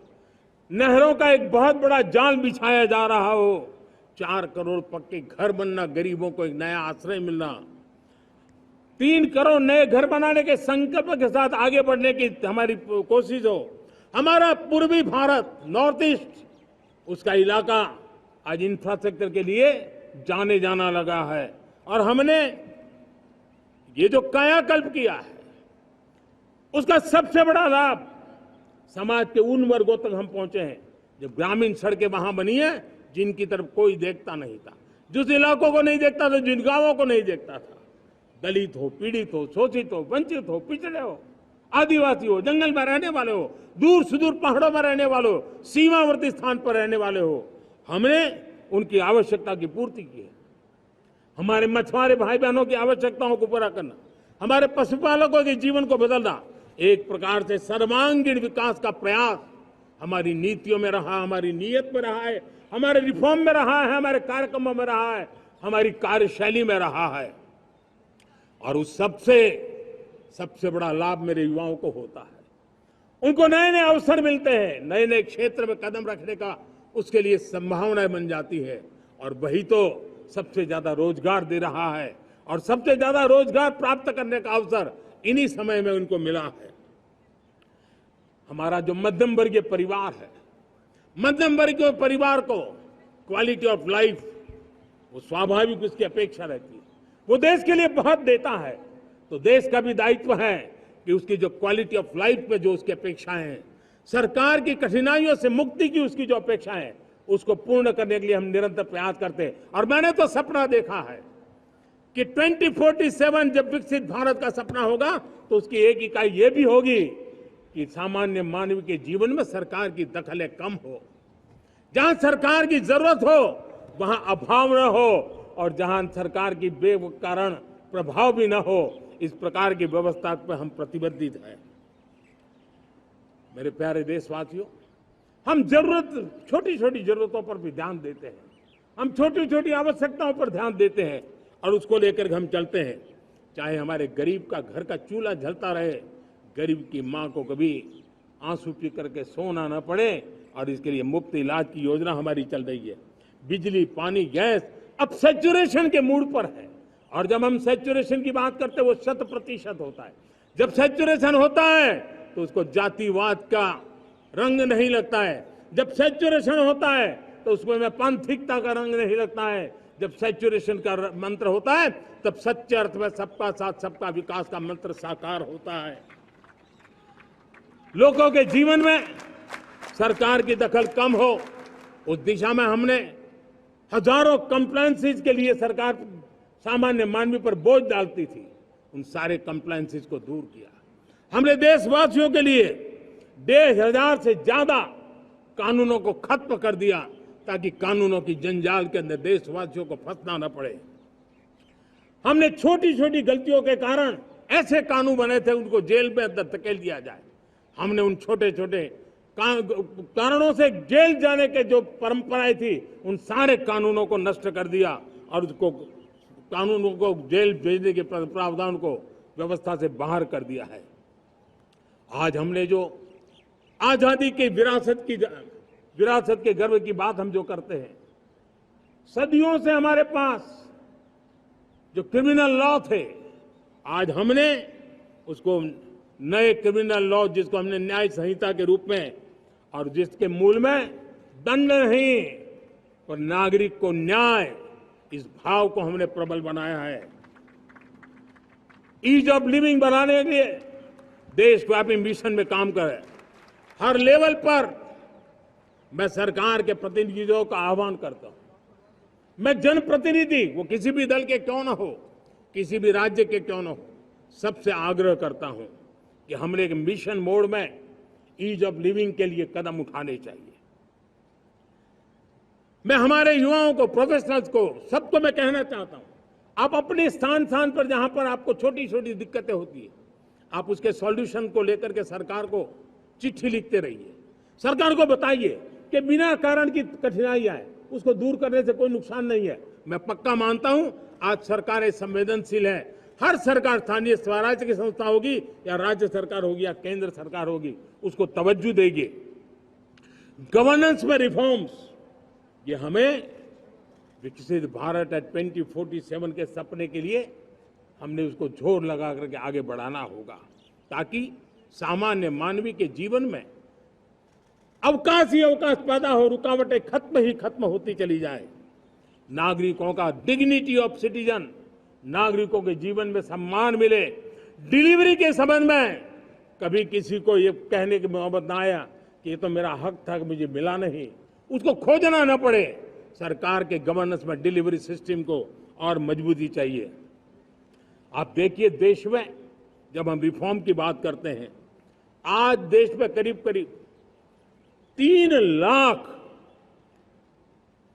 नहरों का एक बहुत बड़ा जाल बिछाया जा रहा हो, 4 करोड़ पक्के घर बनना, गरीबों को एक नया आश्रय मिलना, 3 करोड़ नए घर बनाने के संकल्प के साथ आगे बढ़ने की हमारी कोशिश हो। हमारा पूर्वी भारत, नॉर्थ ईस्ट, उसका इलाका आज इंफ्रास्ट्रक्चर के लिए जाने जाना लगा है। और हमने ये जो कायाकल्प किया है, उसका सबसे बड़ा लाभ समाज के उन वर्गों तक हम पहुंचे हैं जो ग्रामीण सड़कें वहां बनी है जिनकी तरफ कोई देखता नहीं था, जिस इलाकों को नहीं देखता था, जिन गांवों को नहीं देखता था। दलित हो, पीड़ित हो, शोषित हो, वंचित हो, पिछड़े हो, आदिवासी हो, जंगल में रहने वाले हो, दूर सुदूर पहाड़ों में रहने वाले हो, सीमावर्ती स्थान पर रहने वाले हो, हमने उनकी आवश्यकता की पूर्ति की है। हमारे मछुआरे भाई बहनों की आवश्यकताओं को पूरा करना, हमारे पशुपालकों के जीवन को बदलना, एक प्रकार से सर्वांगीण विकास का प्रयास हमारी नीतियों में रहा, हमारी नीयत में रहा है, हमारे रिफॉर्म में रहा है, हमारे कार्यक्रमों में रहा है, हमारी कार्यशैली में रहा है। और उस सबसे बड़ा लाभ मेरे युवाओं को होता है। उनको नए नए अवसर मिलते हैं, नए नए क्षेत्र में कदम रखने का उसके लिए संभावनाएं बन जाती है, और वही तो सबसे ज्यादा रोजगार दे रहा है। और सबसे ज्यादा रोजगार प्राप्त करने का अवसर इन्हीं समय में उनको मिला है। हमारा जो मध्यम वर्गीय परिवार है, मध्यम वर्गीय परिवार को क्वालिटी ऑफ लाइफ, वो स्वाभाविक उसकी अपेक्षा रहती है। वो देश के लिए बहुत देता है, तो देश का भी दायित्व है कि उसकी जो क्वालिटी ऑफ लाइफ पे जो उसकी अपेक्षाएं हैं, सरकार की कठिनाइयों से मुक्ति की उसकी जो अपेक्षाएं हैं, उसको पूर्ण करने के लिए हम निरंतर प्रयास करते हैं। और मैंने तो सपना देखा है कि 2047 जब विकसित भारत का सपना होगा, तो उसकी एक इकाई ये भी होगी कि सामान्य मानव के जीवन में सरकार की दखलें कम हो, जहां सरकार की जरूरत हो वहां अभाव न हो, और जहां सरकार की बेकारण प्रभाव भी न हो, इस प्रकार की व्यवस्था पर हम प्रतिबद्ध हैं। मेरे प्यारे देशवासियों, हम छोटी छोटी जरूरतों पर भी ध्यान देते हैं, हम छोटी छोटी आवश्यकताओं पर ध्यान देते हैं और उसको लेकर हम चलते हैं। चाहे हमारे गरीब का घर का चूल्हा जलता रहे, गरीब की मां को कभी आंसू पी करके सोना न पड़े, और इसके लिए मुफ्त इलाज की योजना हमारी चल रही है। बिजली, पानी, गैस अब सैचुरेशन के मूड पर है, और जब हम सैचुरेशन की बात करते हैं वो 100% होता है। जब सैचुरेशन होता है तो उसको जातिवाद का रंग नहीं लगता है। जब सैचुरेशन होता है तो उसमें पांथिकता का रंग नहीं लगता है। जब सैचुरेशन का मंत्र होता है तब सच्चे अर्थ में सबका साथ सबका विकास का मंत्र साकार होता है। लोगों के जीवन में सरकार की दखल कम हो, उस दिशा में हमने हजारों कंप्लायंसेस के लिए सरकार सामान्य मानवी पर बोझ डालती थी, उन सारे कंप्लायंसेस को दूर किया। हमने देशवासियों के लिए 1,500 से ज्यादा कानूनों को खत्म कर दिया, ताकि कानूनों की जंजाल के अंदर देशवासियों को फंसना न पड़े। हमने छोटी छोटी गलतियों के कारण ऐसे कानून बने थे, उनको जेल में अंदर धकेल दिया जाए। हमने उन छोटे छोटे कारणों से जेल जाने के जो परंपराएं थी, उन सारे कानूनों को नष्ट कर दिया, और उसको कानूनों को जेल भेजने के प्रावधान को व्यवस्था से बाहर कर दिया है। आज हमने जो आजादी की विरासत के गर्व की बात हम जो करते हैं, सदियों से हमारे पास जो क्रिमिनल लॉ थे, आज हमने उसको नए क्रिमिनल लॉ, जिसको हमने न्याय संहिता के रूप में, और जिसके मूल में दंड नहीं पर नागरिक को न्याय, इस भाव को हमने प्रबल बनाया है। ईज ऑफ लिविंग बनाने के लिए देशव्यापी मिशन में काम करें। हर लेवल पर मैं सरकार के प्रतिनिधियों का आह्वान करता हूं। मैं जनप्रतिनिधि, वो किसी भी दल के क्यों न हो, किसी भी राज्य के क्यों न हो, सबसे आग्रह करता हूं कि हमने एक मिशन मोड में ईज ऑफ लिविंग के लिए कदम उठाने चाहिए। मैं हमारे युवाओं को, प्रोफेशनल्स को, सबको मैं कहना चाहता हूं, आप अपने स्थान पर जहां पर आपको छोटी छोटी दिक्कतें होती है, आप उसके सॉल्यूशन को लेकर के सरकार को चिट्ठी लिखते रहिए। सरकार को बताइए कि बिना कारण की कठिनाई आए उसको दूर करने से कोई नुकसान नहीं है। मैं पक्का मानता हूं आज सरकारें संवेदनशील है। हर सरकार, स्थानीय स्वराज्य की संस्था होगी या राज्य सरकार होगी या केंद्र सरकार होगी, उसको तवज्जो देगी। गवर्नेंस में रिफॉर्म्स, ये हमें विकसित भारत 2047 के सपने के लिए हमने उसको जोर लगा करके आगे बढ़ाना होगा, ताकि सामान्य मानवी के जीवन में अवकाश ही अवकाश पैदा हो, रुकावटें खत्म होती चली जाए। नागरिकों का डिग्निटी ऑफ सिटीजन, नागरिकों के जीवन में सम्मान मिले। डिलीवरी के संबंध में कभी किसी को ये कहने की नौबत ना आया कि ये तो मेरा हक था कि मुझे मिला नहीं, उसको खोजना न पड़े। सरकार के गवर्नेंस में डिलीवरी सिस्टम को और मजबूती चाहिए। आप देखिए, देश में जब हम रिफॉर्म की बात करते हैं, आज देश में करीब 3 लाख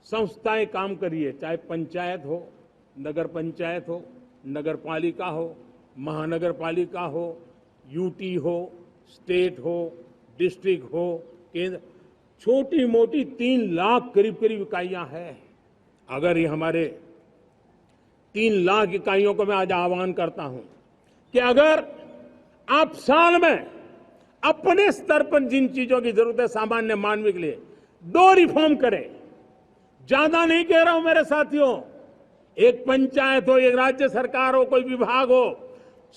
संस्थाएं काम कर रही है, चाहे पंचायत हो, नगर पंचायत हो, नगर पालिका हो, महानगर पालिका हो, यूटी हो, स्टेट हो, डिस्ट्रिक्ट हो, केंद्र, छोटी मोटी 3 लाख करीब करीब इकाइयां हैं। अगर ये हमारे 3 लाख इकाइयों को मैं आज आह्वान करता हूं कि अगर आप साल में अपने स्तर पर जिन चीजों की जरूरत है सामान्य मानव के लिए 2 रिफॉर्म करें। ज्यादा नहीं कह रहा हूं मेरे साथियों, एक पंचायत हो, एक राज्य सरकार हो, कोई विभाग हो,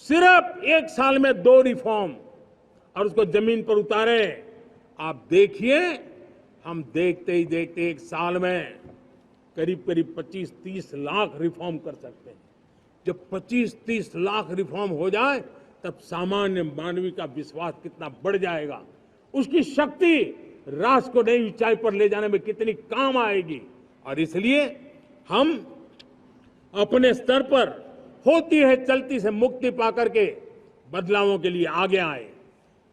सिर्फ 1 साल में 2 रिफॉर्म और उसको जमीन पर उतारें। आप देखिए, हम देखते ही देखते 1 साल में करीब करीब 25-30 लाख रिफॉर्म कर सकते हैं। जब 25-30 लाख रिफॉर्म हो जाए तब सामान्य मानवीय का विश्वास कितना बढ़ जाएगा, उसकी शक्ति राष्ट्र को नई ऊंचाई पर ले जाने में कितनी काम आएगी। और इसलिए हम अपने स्तर पर होती है चलती से मुक्ति पाकर के बदलावों के लिए आगे आए,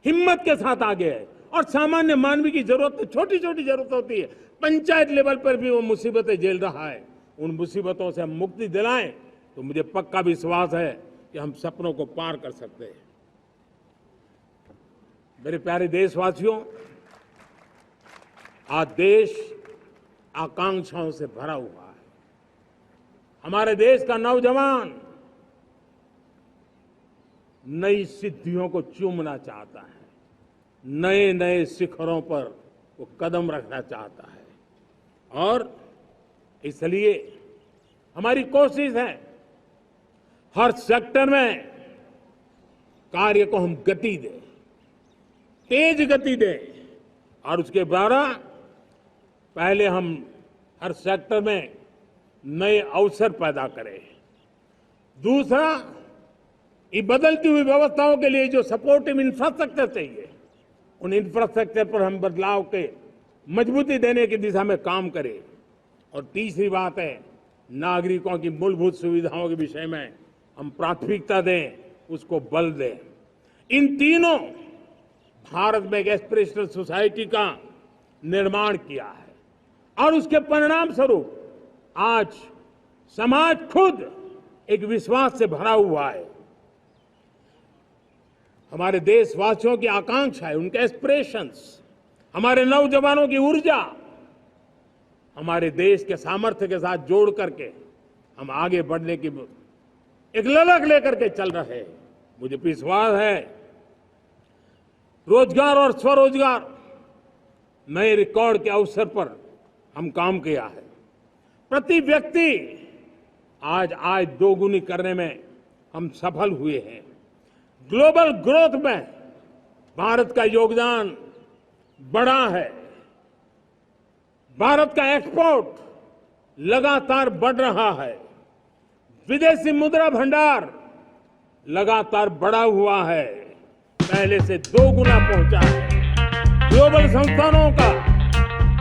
हिम्मत के साथ आगे आए। और सामान्य मानवीय की जरूरत, छोटी छोटी जरूरत होती है, पंचायत लेवल पर भी वो मुसीबतें झेल रहा है, उन मुसीबतों से हम मुक्ति दिलाएं तो मुझे पक्का विश्वास है कि हम सपनों को पार कर सकते हैं। मेरे प्यारे देशवासियों, आज देश आकांक्षाओं से भरा हुआ है। हमारे देश का नौजवान नई सिद्धियों को चूमना चाहता है, नए नए शिखरों पर वो कदम रखना चाहता है। और इसलिए हमारी कोशिश है हर सेक्टर में कार्य को हम गति दें, तेज गति दें। और उसके द्वारा पहले हम हर सेक्टर में नए अवसर पैदा करें। दूसरा, ये बदलती हुई व्यवस्थाओं के लिए जो सपोर्टिव इंफ्रास्ट्रक्चर चाहिए, उन इंफ्रास्ट्रक्चर पर हम बदलाव के मजबूती देने की दिशा में काम करें। और तीसरी बात है, नागरिकों की मूलभूत सुविधाओं के विषय में हम प्राथमिकता दें, उसको बल दें। इन तीनों भारत में एक एस्पिरेशनल सोसाइटी का निर्माण किया है और उसके परिणाम स्वरूप आज समाज खुद एक विश्वास से भरा हुआ है। हमारे देशवासियों की आकांक्षा है, उनके एस्पिरेशंस, हमारे नौजवानों की ऊर्जा, हमारे देश के सामर्थ्य के साथ जोड़ करके हम आगे बढ़ने की एक ललक लेकर के चल रहे हैं। मुझे विश्वास है रोजगार और स्वरोजगार नए रिकॉर्ड के अवसर पर हम काम किया है। प्रति व्यक्ति आज आय दोगुनी करने में हम सफल हुए हैं। ग्लोबल ग्रोथ में भारत का योगदान बड़ा है। भारत का एक्सपोर्ट लगातार बढ़ रहा है। विदेशी मुद्रा भंडार लगातार बढ़ा हुआ है, पहले से 2 गुना पहुंचा है। ग्लोबल संस्थानों का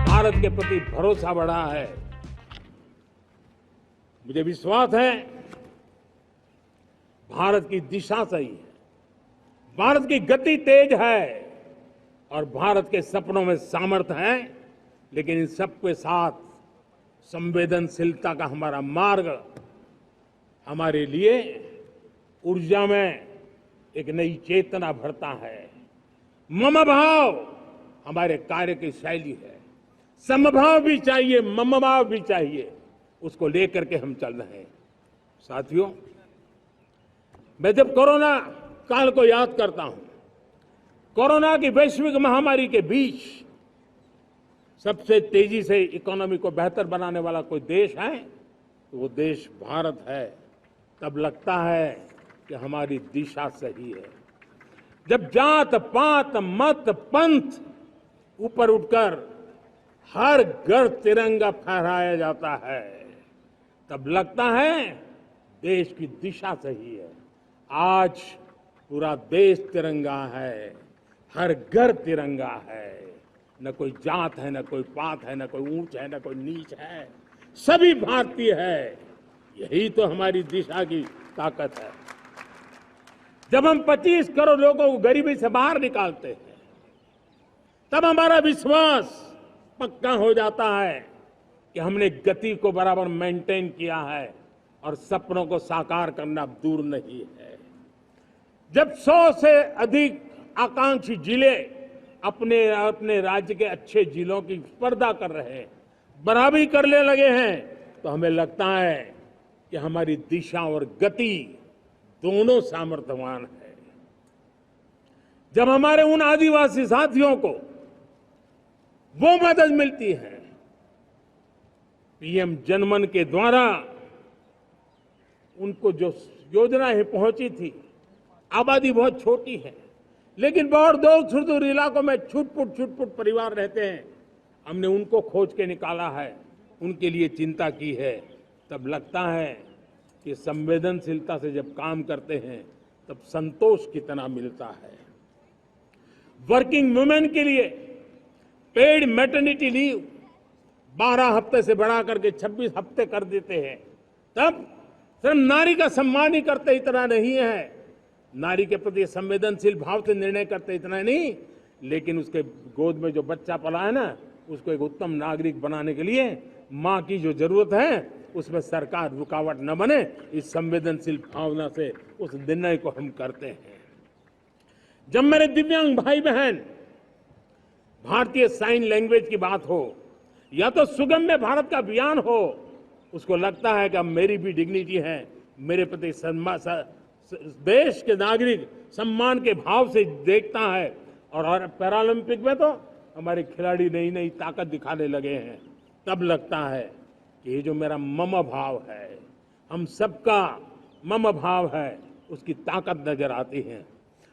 भारत के प्रति भरोसा बढ़ा है। मुझे विश्वास है भारत की दिशा सही है, भारत की गति तेज है और भारत के सपनों में सामर्थ्य है। लेकिन इन सबके साथ संवेदनशीलता का हमारा मार्ग हमारे लिए ऊर्जा में एक नई चेतना भरता है। मम भाव हमारे कार्य की शैली है। समभाव भी चाहिए, मम भाव भी चाहिए, उसको लेकर के हम चल रहे हैं। साथियों, मैं जब कोरोना काल को याद करता हूं, कोरोना की वैश्विक महामारी के बीच सबसे तेजी से इकोनॉमी को बेहतर बनाने वाला कोई देश है तो वो देश भारत है। तब लगता है कि हमारी दिशा सही है। जब जात पात मत पंथ ऊपर उठकर हर घर तिरंगा फहराया जाता है, तब लगता है देश की दिशा सही है। आज पूरा देश तिरंगा है, हर घर तिरंगा है। न कोई जात है, न कोई पात है, न कोई ऊंच है, न कोई नीच है, सभी भारतीय है। यही तो हमारी दिशा की ताकत है। जब हम 25 करोड़ लोगों को गरीबी से बाहर निकालते हैं, तब हमारा विश्वास पक्का हो जाता है कि हमने गति को बराबर मेंटेन किया है और सपनों को साकार करना दूर नहीं है। जब 100 से अधिक आकांक्षी जिले अपने अपने राज्य के अच्छे जिलों की स्पर्धा कर रहे हैं, बराबरी करने लगे हैं, तो हमें लगता है कि हमारी दिशा और गति दोनों सामर्थ्यवान है। जब हमारे उन आदिवासी साथियों को वो मदद मिलती है, पीएम जनमन के द्वारा उनको जो योजनाएं पहुंची थी, आबादी बहुत छोटी है, लेकिन बहुत दूर सुदूर इलाकों में छुटपुट परिवार रहते हैं, हमने उनको खोज के निकाला है, उनके लिए चिंता की है। तब लगता है कि संवेदनशीलता से जब काम करते हैं तब संतोष कितना मिलता है। वर्किंग वुमेन के लिए पेड मैटरनिटी लीव 12 हफ्ते से बढ़ा करके 26 हफ्ते कर देते हैं। तब सिर्फ नारी का सम्मान ही करते इतना नहीं है, नारी के प्रति संवेदनशील भाव से निर्णय करते इतना नहीं, लेकिन उसके गोद में जो बच्चा पला है ना, उसको एक उत्तम नागरिक बनाने के लिए मां की जो जरूरत है उसमें सरकार रुकावट न बने, इस संवेदनशील भावना से उस निर्णय को हम करते हैं। जब मेरे दिव्यांग भाई बहन भारतीय साइन लैंग्वेज की बात हो या तो सुगम्य भारत का अभियान हो, उसको लगता है कि अब मेरी भी डिग्निटी है, मेरे प्रति देश के नागरिक सम्मान के भाव से देखता है। और पैरालंपिक में तो हमारे खिलाड़ी नई नई ताकत दिखाने लगे हैं। तब लगता है कि ये जो मेरा मम भाव है, हम सबका मम भाव है, उसकी ताकत नजर आती है।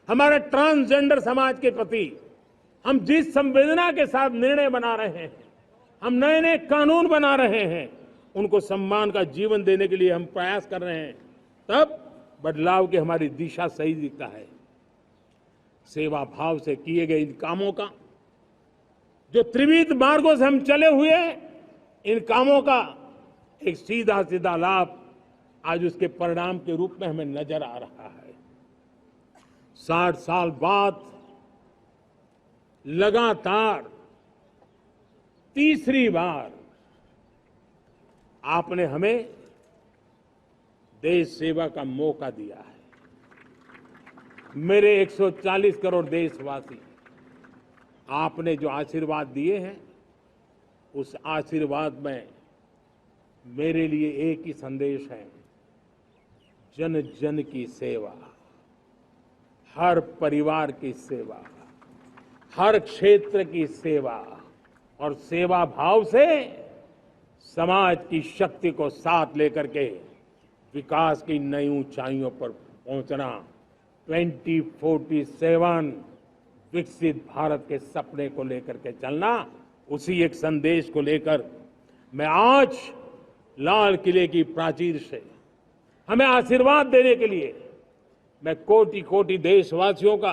हमारे ट्रांसजेंडर समाज के प्रति हम जिस संवेदना के साथ निर्णय बना रहे हैं, हम नए नए कानून बना रहे हैं, उनको सम्मान का जीवन देने के लिए हम प्रयास कर रहे हैं, तब बदलाव की हमारी दिशा सही दिखता है। सेवा भाव से किए गए इन कामों का, जो त्रिविध मार्गों से हम चले हुए, इन कामों का एक सीधा सीधा लाभ आज उसके परिणाम के रूप में हमें नजर आ रहा है। 60 साल बाद लगातार तीसरी बार आपने हमें देश सेवा का मौका दिया है। मेरे 140 करोड़ देशवासी, आपने जो आशीर्वाद दिए हैं, उस आशीर्वाद में मेरे लिए एक ही संदेश है, जन जन की सेवा, हर परिवार की सेवा, हर क्षेत्र की सेवा, और सेवा भाव से समाज की शक्ति को साथ लेकर के विकास की नई ऊंचाइयों पर पहुंचना। 2047 विकसित भारत के सपने को लेकर के चलना, उसी एक संदेश को लेकर मैं आज लाल किले की प्राचीर से हमें आशीर्वाद देने के लिए मैं कोटि कोटि देशवासियों का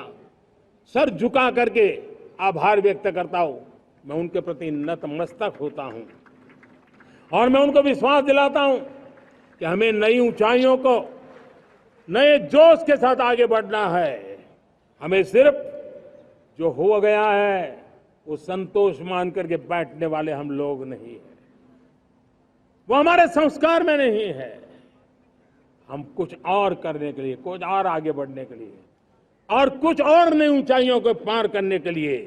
सर झुका करके आभार व्यक्त करता हूं। मैं उनके प्रति नतमस्तक होता हूं और मैं उनको विश्वास दिलाता हूं कि हमें नई ऊंचाइयों को नए जोश के साथ आगे बढ़ना है। हमें सिर्फ जो हो गया है वो संतोष मान करके बैठने वाले हम लोग नहीं हैं, वो हमारे संस्कार में नहीं है। हम कुछ और करने के लिए, कुछ और आगे बढ़ने के लिए और कुछ और नई ऊंचाइयों को पार करने के लिए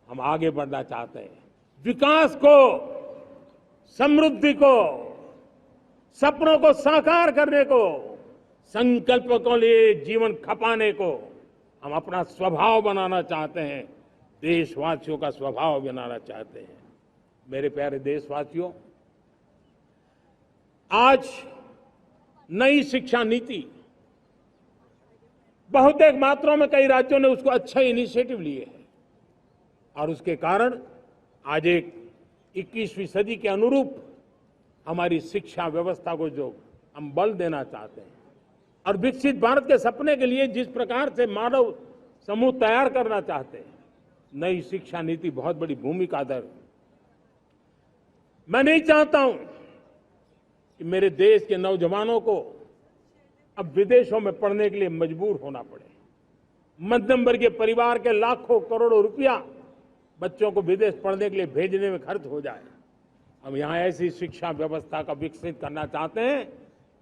हम आगे बढ़ना चाहते हैं। विकास को, समृद्धि को, सपनों को साकार करने को, संकल्प को लिए जीवन खपाने को हम अपना स्वभाव बनाना चाहते हैं, देशवासियों का स्वभाव बनाना चाहते हैं। मेरे प्यारे देशवासियों, आज नई शिक्षा नीति बहुतेक मात्रा में कई राज्यों ने उसको अच्छा इनिशिएटिव लिए है और उसके कारण आज एक 21वीं सदी के अनुरूप हमारी शिक्षा व्यवस्था को जो हम बल देना चाहते हैं और विकसित भारत के सपने के लिए जिस प्रकार से मानव समूह तैयार करना चाहते हैं, नई शिक्षा नीति बहुत बड़ी भूमिका अदा। मैं नहीं चाहता हूं कि मेरे देश के नौजवानों को अब विदेशों में पढ़ने के लिए मजबूर होना पड़े। मध्यम वर्गीय परिवार के लाखों करोड़ों रुपया बच्चों को विदेश पढ़ने के लिए भेजने में खर्च हो जाए। हम यहां ऐसी शिक्षा व्यवस्था का विकसित करना चाहते हैं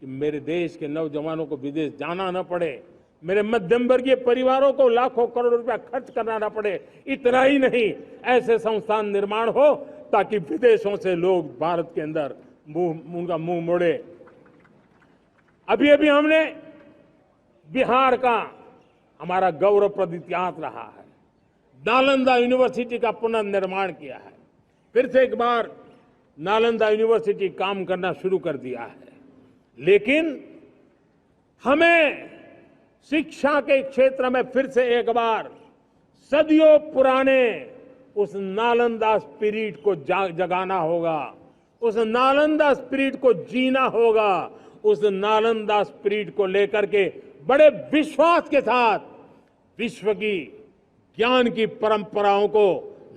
कि मेरे देश के नौजवानों को विदेश जाना न पड़े, मेरे मध्यम वर्गीय परिवारों को लाखों करोड़ रुपया खर्च करना न पड़े। इतना ही नहीं, ऐसे संस्थान निर्माण हो ताकि विदेशों से लोग भारत के अंदर उनका मुंह मोड़े। अभी अभी हमने बिहार का हमारा गौरवप्रद इतिहास रहा है, नालंदा यूनिवर्सिटी का पुनर्निर्माण किया है। फिर से एक बार नालंदा यूनिवर्सिटी काम करना शुरू कर दिया है। लेकिन हमें शिक्षा के क्षेत्र में फिर से एक बार सदियों पुराने उस नालंदा स्पिरिट को जगाना होगा, उस नालंदा स्पिरिट को जीना होगा, उस नालंदा स्पिरिट को लेकर के बड़े विश्वास के साथ विश्व की ज्ञान की परंपराओं को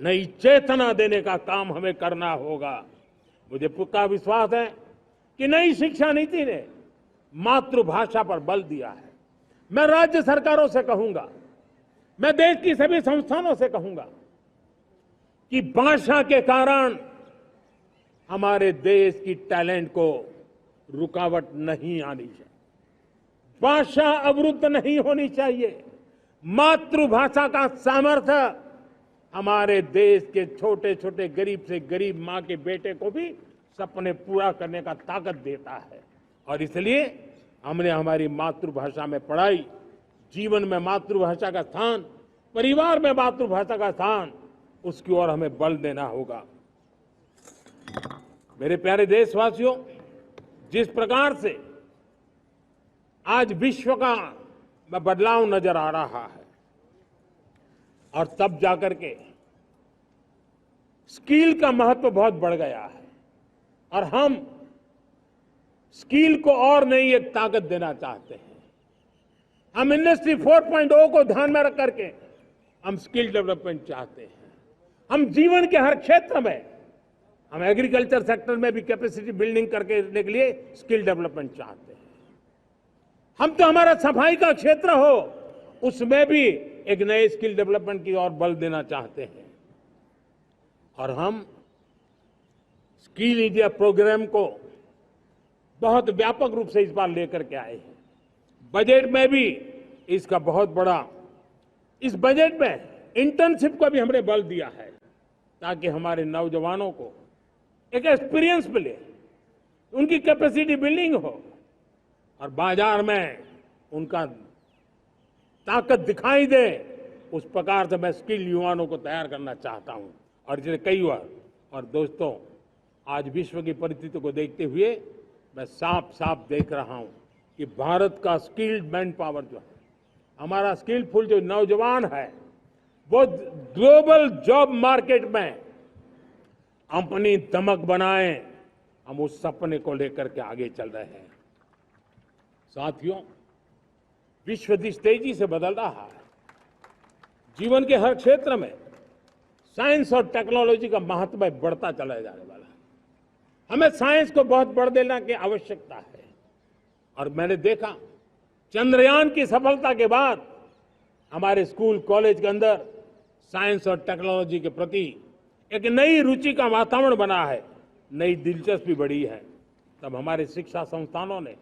नई चेतना देने का काम हमें करना होगा। मुझे पक्का विश्वास है कि नई शिक्षा नीति ने मातृभाषा पर बल दिया है। मैं राज्य सरकारों से कहूंगा, मैं देश की सभी संस्थानों से कहूंगा कि भाषा के कारण हमारे देश की टैलेंट को रुकावट नहीं आनी चाहिए, भाषा अवरुद्ध नहीं होनी चाहिए। मातृभाषा का सामर्थ्य हमारे देश के छोटे छोटे गरीब से गरीब मां के बेटे को भी सपने पूरा करने का ताकत देता है। और इसलिए हमने हमारी मातृभाषा में पढ़ाई, जीवन में मातृभाषा का स्थान, परिवार में मातृभाषा का स्थान, उसकी ओर हमें बल देना होगा। मेरे प्यारे देशवासियों, जिस प्रकार से आज विश्व का बदलाव नजर आ रहा है और तब जाकर के स्किल का महत्व बहुत बढ़ गया है और हम स्किल को और नई एक ताकत देना चाहते हैं। हम इंडस्ट्री 4.0 को ध्यान में रख करके हम स्किल डेवलपमेंट चाहते हैं। हम जीवन के हर क्षेत्र में, हम एग्रीकल्चर सेक्टर में भी कैपेसिटी बिल्डिंग करने के लिए स्किल डेवलपमेंट चाहते हैं। हम तो हमारा सफाई का क्षेत्र हो, उसमें भी एक नए स्किल डेवलपमेंट की ओर बल देना चाहते हैं। और हम स्किल इंडिया प्रोग्राम को बहुत व्यापक रूप से इस बार लेकर के आए हैं। बजट में भी इसका बहुत बड़ा, इस बजट में इंटर्नशिप को भी हमने बल दिया है ताकि हमारे नौजवानों को एक एक्सपीरियंस मिले, उनकी कैपेसिटी बिल्डिंग हो और बाजार में उनका ताकत दिखाई दे। उस प्रकार से मैं स्किल युवाओं को तैयार करना चाहता हूं। और इसलिए कई बार, और दोस्तों, आज विश्व की परिस्थिति को देखते हुए मैं साफ साफ देख रहा हूं कि भारत का स्किल्ड मैन पावर जो है, हमारा स्किलफुल जो नौजवान है, वो ग्लोबल जॉब मार्केट में अपनी दमक बनाए। हम उस सपने को लेकर के आगे चल रहे हैं। साथियों, विश्व जिस तेजी से बदल रहा है, जीवन के हर क्षेत्र में साइंस और टेक्नोलॉजी का महत्व बढ़ता चला जाने वाला है। हमें साइंस को बहुत बढ़ देने की आवश्यकता है। और मैंने देखा चंद्रयान की सफलता के बाद हमारे स्कूल कॉलेज के अंदर साइंस और टेक्नोलॉजी के प्रति एक नई रुचि का वातावरण बना है, नई दिलचस्पी बढ़ी है। तब हमारे शिक्षा संस्थानों ने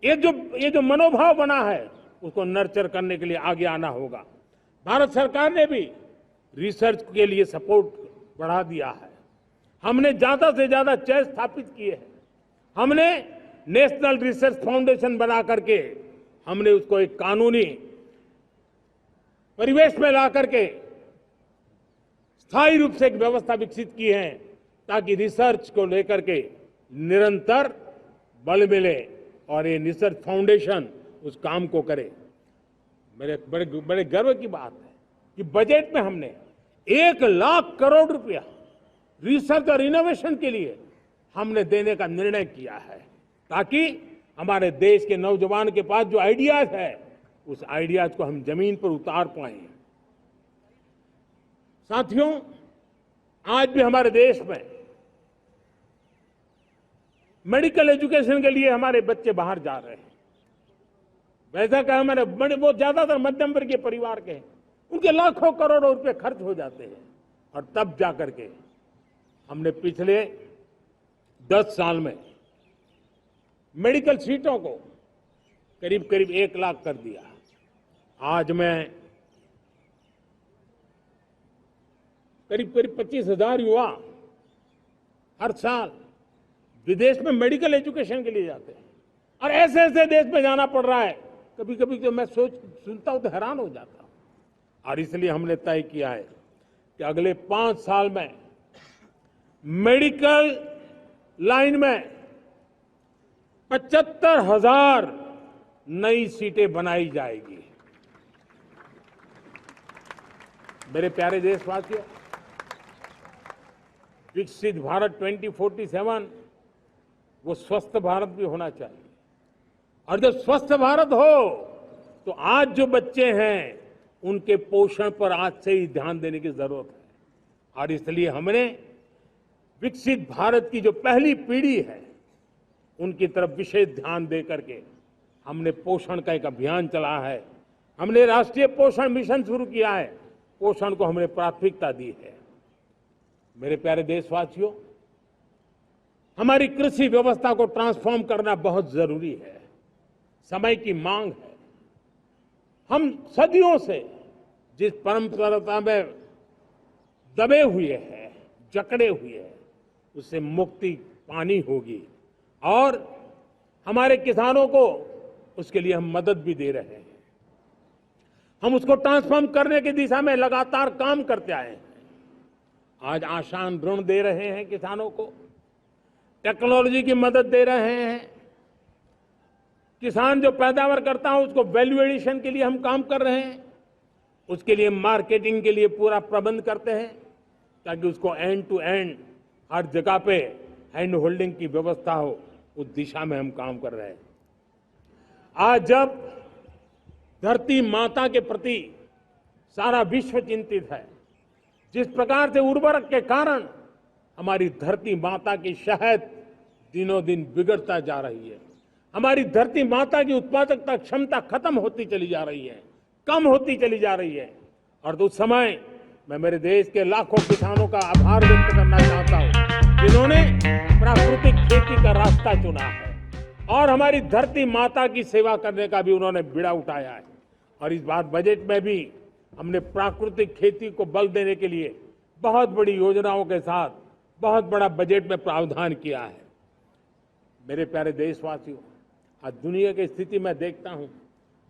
ये जो मनोभाव बना है, उसको नर्चर करने के लिए आगे आना होगा। भारत सरकार ने भी रिसर्च के लिए सपोर्ट बढ़ा दिया है। हमने ज्यादा से ज्यादा चेस स्थापित किए हैं। हमने नेशनल रिसर्च फाउंडेशन बना करके हमने उसको एक कानूनी परिवेश में ला करके स्थायी रूप से एक व्यवस्था विकसित की है ताकि रिसर्च को लेकर के निरंतर बल मिले और ये रिसर्च फाउंडेशन उस काम को करे। मेरे बड़े गर्व की बात है कि बजट में हमने 1 लाख करोड़ रुपया रिसर्च और इनोवेशन के लिए हमने देने का निर्णय किया है ताकि हमारे देश के नौजवान के पास जो आइडियाज है, उस आइडियाज को हम जमीन पर उतार पाए। साथियों, आज भी हमारे देश में मेडिकल एजुकेशन के लिए हमारे बच्चे बाहर जा रहे हैं। वैसा कहा मैंने, वो ज्यादातर मध्यम वर्गीय परिवार के हैं, उनके लाखों करोड़ों रुपए खर्च हो जाते हैं। और तब जाकर के हमने पिछले 10 साल में मेडिकल सीटों को करीब करीब 1 लाख कर दिया। आज मैं करीब करीब 25,000 युवा हर साल विदेश में मेडिकल एजुकेशन के लिए जाते हैं और ऐसे ऐसे देश में जाना पड़ रहा है। कभी कभी तो मैं सुनता हूं तो हैरान हो जाता हूं। और इसलिए हमने तय किया है कि अगले 5 साल में मेडिकल लाइन में 75,000 नई सीटें बनाई जाएगी। मेरे प्यारे देशवासियों, विकसित भारत 2047 वो स्वस्थ भारत भी होना चाहिए। और जब स्वस्थ भारत हो तो आज जो बच्चे हैं उनके पोषण पर आज से ही ध्यान देने की जरूरत है। और इसलिए हमने विकसित भारत की जो पहली पीढ़ी है उनकी तरफ विशेष ध्यान दे करके हमने पोषण का एक अभियान चला है। हमने राष्ट्रीय पोषण मिशन शुरू किया है। पोषण को हमने प्राथमिकता दी है। मेरे प्यारे देशवासियों, हमारी कृषि व्यवस्था को ट्रांसफॉर्म करना बहुत जरूरी है। समय की मांग है। हम सदियों से जिस परंपरा में दबे हुए हैं, जकड़े हुए हैं, उससे मुक्ति पानी होगी और हमारे किसानों को उसके लिए हम मदद भी दे रहे हैं। हम उसको ट्रांसफॉर्म करने की दिशा में लगातार काम करते आए हैं। आज आसान ऋण दे रहे हैं किसानों को, टेक्नोलॉजी की मदद दे रहे हैं। किसान जो पैदावार करता है उसको वैल्यू एडिशन के लिए हम काम कर रहे हैं। उसके लिए मार्केटिंग के लिए पूरा प्रबंध करते हैं ताकि उसको एंड टू एंड हर जगह पे हैंड होल्डिंग की व्यवस्था हो। उस दिशा में हम काम कर रहे हैं। आज जब धरती माता के प्रति सारा विश्व चिंतित है, जिस प्रकार से उर्वरक के कारण हमारी धरती माता की शहद दिनों दिन बिगड़ता जा रही है, हमारी धरती माता की उत्पादकता क्षमता खत्म होती चली जा रही है, कम होती चली जा रही है। और उस समय मैं मेरे देश के लाखों किसानों का आभार व्यक्त करना चाहता हूं जिन्होंने प्राकृतिक खेती का रास्ता चुना है और हमारी धरती माता की सेवा करने का भी उन्होंने बीड़ा उठाया है। और इस बार बजट में भी हमने प्राकृतिक खेती को बल देने के लिए बहुत बड़ी योजनाओं के साथ बहुत बड़ा बजट में प्रावधान किया है। मेरे प्यारे देशवासियों, आज दुनिया की स्थिति में देखता हूं,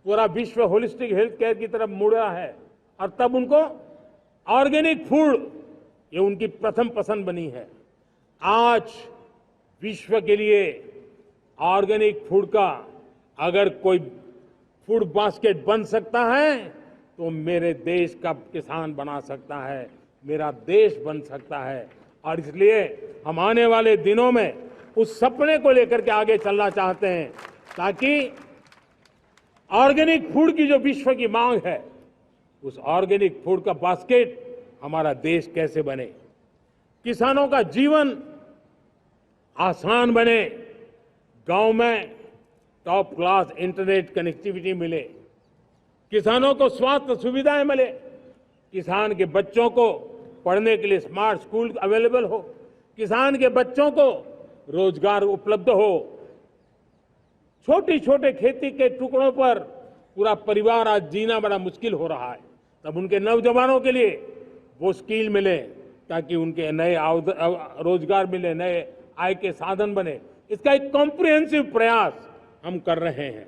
पूरा विश्व होलिस्टिक हेल्थ केयर की तरफ मुड़ रहा है और तब उनको ऑर्गेनिक फूड ये उनकी प्रथम पसंद बनी है। आज विश्व के लिए ऑर्गेनिक फूड का अगर कोई फूड बास्केट बन सकता है तो मेरे देश का किसान बना सकता है, मेरा देश बन सकता है। और इसलिए हम आने वाले दिनों में उस सपने को लेकर के आगे चलना चाहते हैं ताकि ऑर्गेनिक फूड की जो विश्व की मांग है, उस ऑर्गेनिक फूड का बास्केट हमारा देश कैसे बने, किसानों का जीवन आसान बने, गांव में टॉप क्लास इंटरनेट कनेक्टिविटी मिले, किसानों को स्वास्थ्य सुविधाएं मिले, किसान के बच्चों को पढ़ने के लिए स्मार्ट स्कूल अवेलेबल हो, किसान के बच्चों को रोजगार उपलब्ध हो। छोटी छोटे खेती के टुकड़ों पर पूरा परिवार आज जीना बड़ा मुश्किल हो रहा है, तब उनके नौजवानों के लिए वो स्किल मिले ताकि उनके नए रोजगार मिले, नए आय के साधन बने। इसका एक कॉम्प्रिहेंसिव प्रयास हम कर रहे हैं।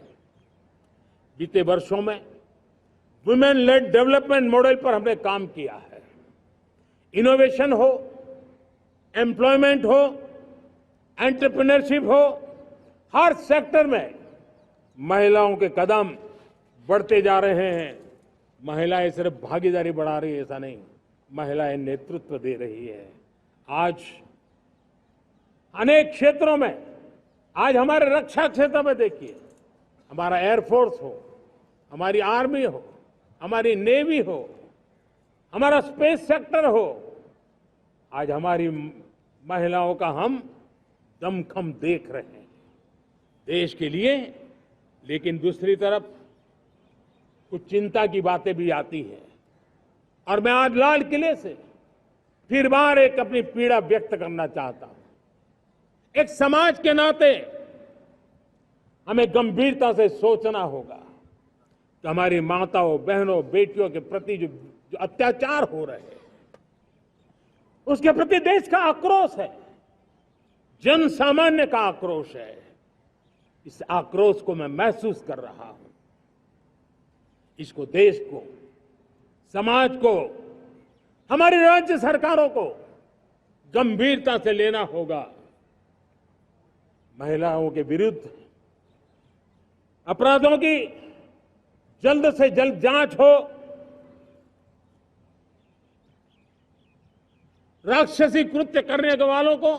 बीते वर्षों में वुमेन लेड डेवलपमेंट मॉडल पर हमने काम किया है। इनोवेशन हो, एम्प्लॉयमेंट हो, एंटरप्रेन्योरशिप हो, हर सेक्टर में महिलाओं के कदम बढ़ते जा रहे हैं। महिलाएं सिर्फ भागीदारी बढ़ा रही है ऐसा नहीं, महिलाएं नेतृत्व दे रही है। आज अनेक क्षेत्रों में, आज हमारे रक्षा क्षेत्र में देखिए, हमारा एयरफोर्स हो, हमारी आर्मी हो, हमारी नेवी हो, हमारा स्पेस सेक्टर हो, आज हमारी महिलाओं का हम दमखम देख रहे हैं देश के लिए। लेकिन दूसरी तरफ कुछ चिंता की बातें भी आती हैं और मैं आज लाल किले से फिर बार एक अपनी पीड़ा व्यक्त करना चाहता हूं। एक समाज के नाते हमें गंभीरता से सोचना होगा। कि हमारी माताओं, बहनों, बेटियों के प्रति जो अत्याचार हो रहे हैं, उसके प्रति देश का आक्रोश है, जन सामान्य का आक्रोश है। इस आक्रोश को मैं महसूस कर रहा हूं। इसको देश को, समाज को, हमारी राज्य सरकारों को गंभीरता से लेना होगा। महिलाओं के विरुद्ध अपराधों की जल्द से जल्द जांच हो, राक्षसी कृत्य करने वालों को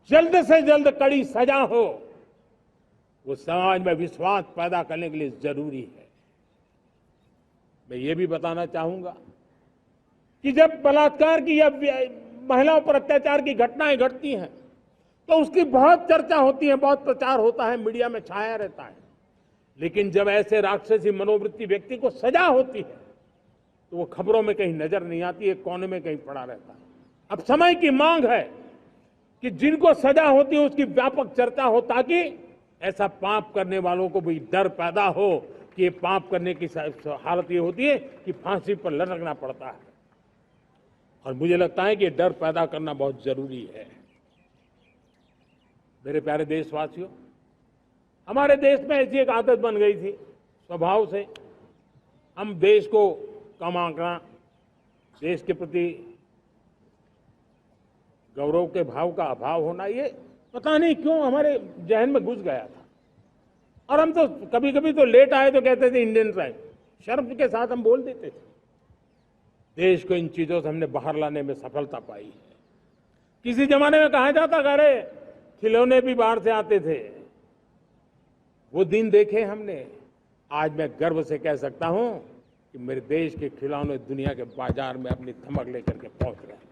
जल्द से जल्द कड़ी सजा हो, वो समाज में विश्वास पैदा करने के लिए जरूरी है। मैं ये भी बताना चाहूंगा कि जब बलात्कार की या महिलाओं पर अत्याचार की घटनाएं घटती हैं तो उसकी बहुत चर्चा होती है, बहुत प्रचार होता है, मीडिया में छाया रहता है। लेकिन जब ऐसे राक्षसी मनोवृत्ति व्यक्ति को सजा होती है तो वो खबरों में कहीं नजर नहीं आती है, कोने में कहीं पड़ा रहता है। अब समय की मांग है कि जिनको सजा होती है उसकी व्यापक चर्चा हो, ताकि ऐसा पाप करने वालों को भी डर पैदा हो कि ये पाप करने की हालत ये होती है कि फांसी पर लटकना पड़ता है। और मुझे लगता है कि ये डर पैदा करना बहुत जरूरी है। मेरे प्यारे देशवासियों, हमारे देश में ऐसी एक आदत बन गई थी स्वभाव से, हम देश को कम आंकना, देश के प्रति गौरव के भाव का अभाव होना, ये पता नहीं क्यों हमारे जहन में घुस गया था। और हम तो कभी कभी तो लेट आए तो कहते थे इंडियन टाइम, शर्म के साथ हम बोल देते थे। देश को इन चीजों से हमने बाहर लाने में सफलता पाई है। किसी जमाने में कहा जाता कि अरे खिलौने भी बाहर से आते थे, वो दिन देखे हमने। आज मैं गर्व से कह सकता हूं कि मेरे देश के खिलौने दुनिया के बाजार में अपनी धमक लेकर के पहुंच रहे हैं।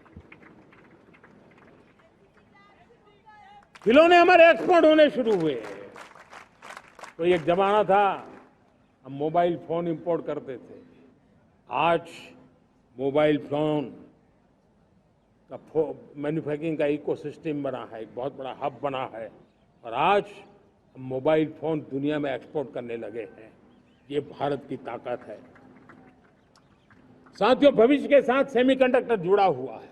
खिलौने हमारे एक्सपोर्ट होने शुरू हुए। तो एक जमाना था हम मोबाइल फोन इंपोर्ट करते थे, आज मोबाइल फोन का मैन्युफैक्चरिंग का इकोसिस्टम बना है, एक बहुत बड़ा हब बना है, और आज हम मोबाइल फोन दुनिया में एक्सपोर्ट करने लगे हैं। ये भारत की ताकत है। साथियों, भविष्य के साथ सेमीकंडक्टर जुड़ा हुआ है,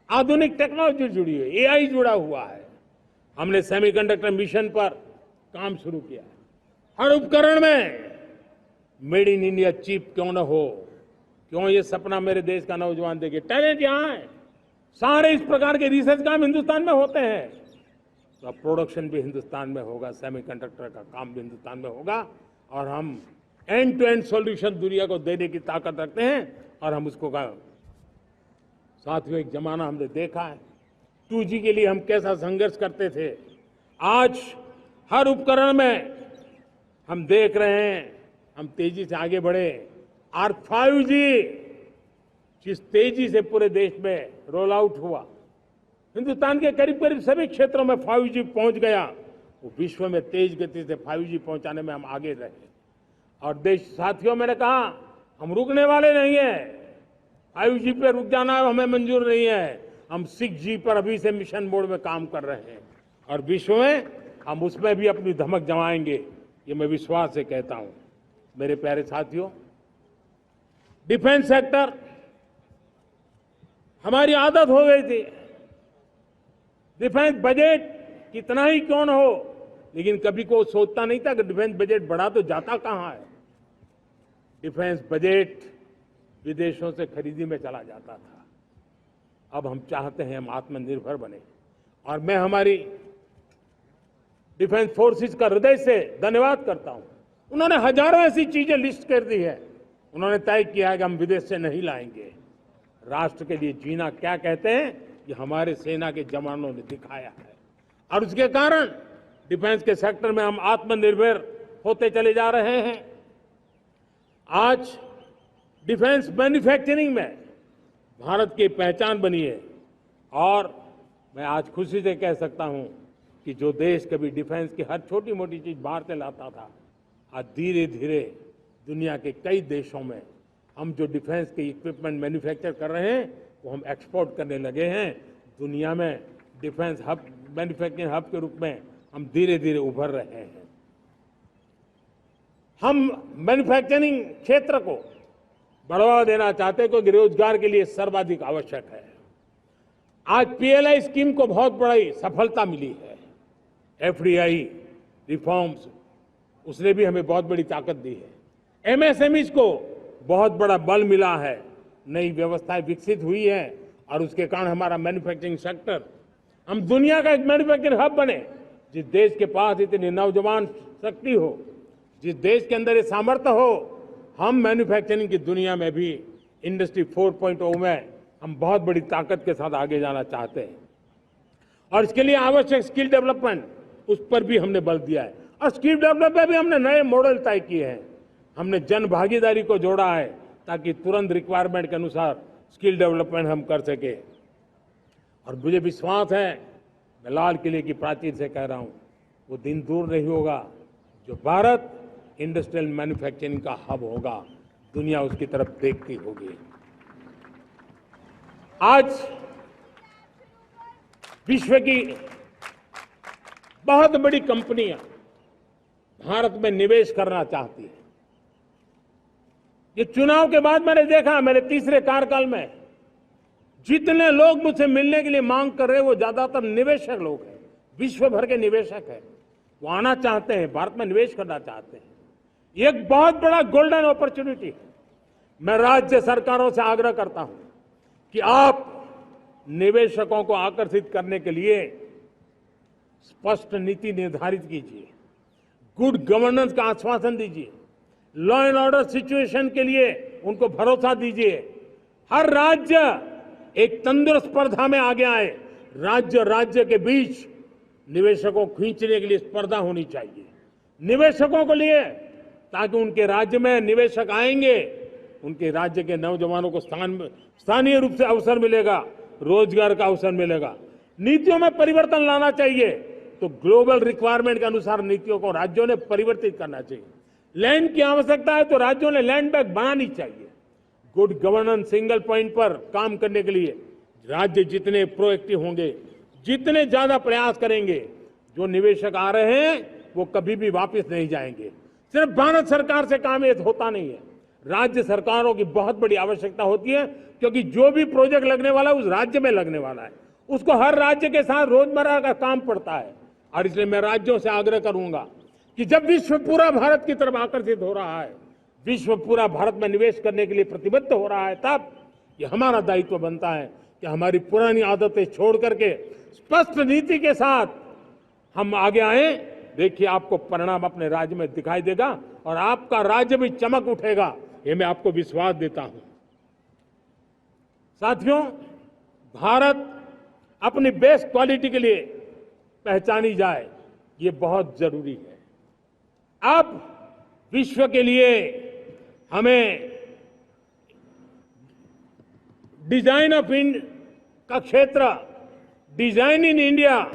आधुनिक टेक्नोलॉजी जुड़ी है, एआई जुड़ा हुआ है। हमने सेमीकंडक्टर मिशन पर काम शुरू किया। हर उपकरण में मेड इन इंडिया चिप क्यों न हो, क्यों ये सपना मेरे देश का नौजवान देखे। टैलेंट यहां है, सारे इस प्रकार के रिसर्च काम हिंदुस्तान में होते हैं, तो अब प्रोडक्शन भी हिंदुस्तान में होगा, सेमीकंडक्टर का काम भी हिंदुस्तान में होगा, और हम एंड टू एंड सॉल्यूशन दुनिया को देने की ताकत रखते हैं, और हम उसको साथियों, एक जमाना हमने देखा है 2G के लिए हम कैसा संघर्ष करते थे। आज हर उपकरण में हम देख रहे हैं, हम तेजी से आगे बढ़े। और 5G जिस तेजी से पूरे देश में रोल आउट हुआ, हिंदुस्तान के करीब करीब सभी क्षेत्रों में 5G पहुंच गया। वो विश्व में तेज गति से 5G पहुंचाने में हम आगे रहे। और देश साथियों, मैंने कहा हम रुकने वाले नहीं हैं। 5G पे रुक जाना हमें मंजूर नहीं है। हम 6G पर अभी से मिशन मोड में काम कर रहे हैं, और विश्व में हम उसमें भी अपनी धमक जमाएंगे, ये मैं विश्वास से कहता हूं। मेरे प्यारे साथियों, डिफेंस सेक्टर, हमारी आदत हो गई थी डिफेंस बजट कितना ही क्यों न हो, लेकिन कभी कोई सोचता नहीं था कि डिफेंस बजट बढ़ा तो जाता कहां है। डिफेंस बजट विदेशों से खरीदी में चला जाता था। अब हम चाहते हैं हम आत्मनिर्भर बने, और मैं हमारी डिफेंस फोर्सेस का हृदय से धन्यवाद करता हूं। उन्होंने हजारों ऐसी चीजें लिस्ट कर दी है। उन्होंने तय किया है कि हम विदेश से नहीं लाएंगे। राष्ट्र के लिए जीना क्या कहते हैं, ये हमारे सेना के जवानों ने दिखाया है, और उसके कारण डिफेंस के सेक्टर में हम आत्मनिर्भर होते चले जा रहे हैं। आज डिफेंस मैन्युफैक्चरिंग में भारत की पहचान बनी है, और मैं आज खुशी से कह सकता हूं कि जो देश कभी डिफेंस की हर छोटी मोटी चीज बाहर से लाता था, आज धीरे धीरे दुनिया के कई देशों में हम जो डिफेंस के इक्विपमेंट मैन्युफैक्चर कर रहे हैं वो हम एक्सपोर्ट करने लगे हैं। दुनिया में डिफेंस हब, मैन्युफैक्चरिंग हब के रूप में हम धीरे धीरे उभर रहे हैं। हम मैन्युफैक्चरिंग क्षेत्र को बढ़ावा देना चाहते हैं क्योंकि रोजगार के लिए सर्वाधिक आवश्यक है। आज पीएलआई स्कीम को बहुत बड़ी सफलता मिली है। एफडीआई रिफॉर्म्स, उसने भी हमें बहुत बड़ी ताकत दी है। एमएसएमईज को बहुत बड़ा बल मिला है, नई व्यवस्थाएं विकसित हुई है और उसके कारण हमारा मैन्युफैक्चरिंग सेक्टर, हम दुनिया का एक मैन्युफैक्चरिंग हब बने। जिस देश के पास इतनी नौजवान शक्ति हो, जिस देश के अंदर ये सामर्थ्य हो, हम मैन्युफैक्चरिंग की दुनिया में भी इंडस्ट्री 4.0 में हम बहुत बड़ी ताकत के साथ आगे जाना चाहते हैं। और इसके लिए आवश्यक स्किल डेवलपमेंट, उस पर भी हमने बल दिया है। और स्किल डेवलपमेंट में भी हमने नए मॉडल तय किए हैं। हमने जन भागीदारी को जोड़ा है ताकि तुरंत रिक्वायरमेंट के अनुसार स्किल डेवलपमेंट हम कर सके। और मुझे विश्वास है, मैं लाल किले की प्राचीर से कह रहा हूं, वो दिन दूर नहीं होगा जो भारत इंडस्ट्रियल मैन्युफैक्चरिंग का हब होगा, दुनिया उसकी तरफ देखती होगी। आज विश्व की बहुत बड़ी कंपनियां भारत में निवेश करना चाहती हैं। ये चुनाव के बाद मैंने देखा, मेरे तीसरे कार्यकाल में जितने लोग मुझसे मिलने के लिए मांग कर रहे हैं वो ज्यादातर निवेशक लोग हैं, विश्व भर के निवेशक हैं। वो आना चाहते हैं, भारत में निवेश करना चाहते हैं। ये एक बहुत बड़ा गोल्डन अपॉर्चुनिटी है। मैं राज्य सरकारों से आग्रह करता हूं कि आप निवेशकों को आकर्षित करने के लिए स्पष्ट नीति निर्धारित कीजिए, गुड गवर्नेंस का आश्वासन दीजिए, लॉ एंड ऑर्डर सिचुएशन के लिए उनको भरोसा दीजिए। हर राज्य एक तंदुरुस्त स्पर्धा में आगे आए। राज्य के बीच निवेशकों को खींचने के लिए स्पर्धा होनी चाहिए, निवेशकों को लिए, ताकि उनके राज्य में निवेशक आएंगे, उनके राज्य के नौजवानों को स्थानीय रूप से अवसर मिलेगा, रोजगार का अवसर मिलेगा। नीतियों में परिवर्तन लाना चाहिए तो ग्लोबल रिक्वायरमेंट के अनुसार नीतियों को राज्यों ने परिवर्तित करना चाहिए। लैंड की आवश्यकता है तो राज्यों ने लैंड बैंक बनानी चाहिए। गुड गवर्नेंस सिंगल पॉइंट पर काम करने के लिए राज्य जितने प्रोएक्टिव होंगे, जितने ज्यादा प्रयास करेंगे, जो निवेशक आ रहे हैं वो कभी भी वापस नहीं जाएंगे। सिर्फ भारत सरकार से काम ये होता नहीं है, राज्य सरकारों की बहुत बड़ी आवश्यकता होती है, क्योंकि जो भी प्रोजेक्ट लगने वाला है उस राज्य में लगने वाला है, उसको हर राज्य के साथ रोजमर्रा का काम पड़ता है। और इसलिए मैं राज्यों से आग्रह करूंगा कि जब विश्व पूरा भारत की तरफ आकर्षित हो रहा है, विश्व पूरा भारत में निवेश करने के लिए प्रतिबद्ध हो रहा है, तब ये हमारा दायित्व बनता है कि हमारी पुरानी आदतें छोड़ करके स्पष्ट नीति के साथ हम आगे आए। देखिए, आपको परिणाम अपने राज्य में दिखाई देगा और आपका राज्य भी चमक उठेगा, ये मैं आपको विश्वास देता हूं। साथियों, भारत अपनी बेस्ट क्वालिटी के लिए पहचानी जाए, ये बहुत जरूरी है। अब विश्व के लिए हमें डिजाइन ऑफ इंडिया का क्षेत्र, डिजाइन इन इंडिया,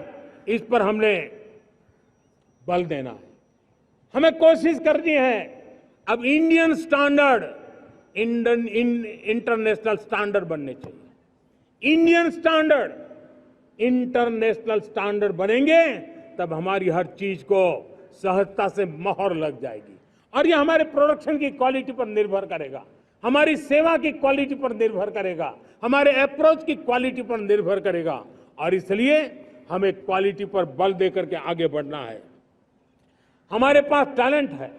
इस पर हमने बल देना है। हमें कोशिश करनी है अब इंडियन स्टैंडर्ड इंटरनेशनल स्टैंडर्ड बनने चाहिए। इंडियन स्टैंडर्ड इंटरनेशनल स्टैंडर्ड बनेंगे तब हमारी हर चीज को सहजता से मोहर लग जाएगी। और ये हमारे प्रोडक्शन की क्वालिटी पर निर्भर करेगा, हमारी सेवा की क्वालिटी पर निर्भर करेगा, हमारे अप्रोच की क्वालिटी पर निर्भर करेगा। और इसलिए हमें क्वालिटी पर बल देकर के आगे बढ़ना है। हमारे पास टैलेंट है,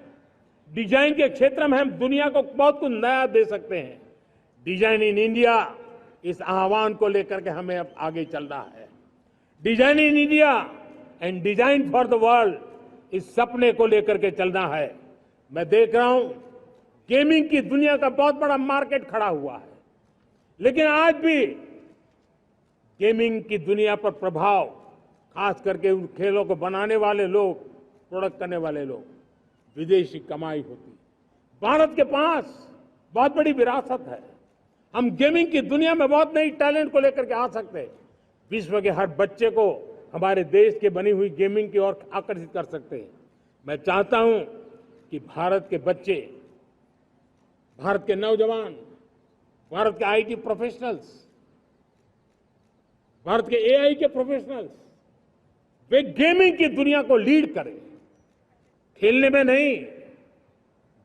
डिजाइन के क्षेत्र में हम दुनिया को बहुत कुछ नया दे सकते हैं। डिजाइन इन इंडिया, इस आह्वान को लेकर के हमें अब आगे चलना है। Design in India and design for the world, इस सपने को लेकर के चलना है। मैं देख रहा हूं गेमिंग की दुनिया का बहुत बड़ा मार्केट खड़ा हुआ है, लेकिन आज भी गेमिंग की दुनिया पर प्रभाव, खास करके उन खेलों को बनाने वाले लोग, प्रोडक्ट करने वाले लोग, विदेशी कमाई होती। भारत के पास बहुत बड़ी विरासत है, हम गेमिंग की दुनिया में बहुत नई टैलेंट को लेकर के आ सकते हैं। विश्व के हर बच्चे को हमारे देश के बनी हुई गेमिंग की ओर आकर्षित कर सकते हैं। मैं चाहता हूं कि भारत के बच्चे, भारत के नौजवान, भारत के आईटी प्रोफेशनल्स, भारत के एआई के प्रोफेशनल्स, वे गेमिंग की दुनिया को लीड करें। खेलने में नहीं,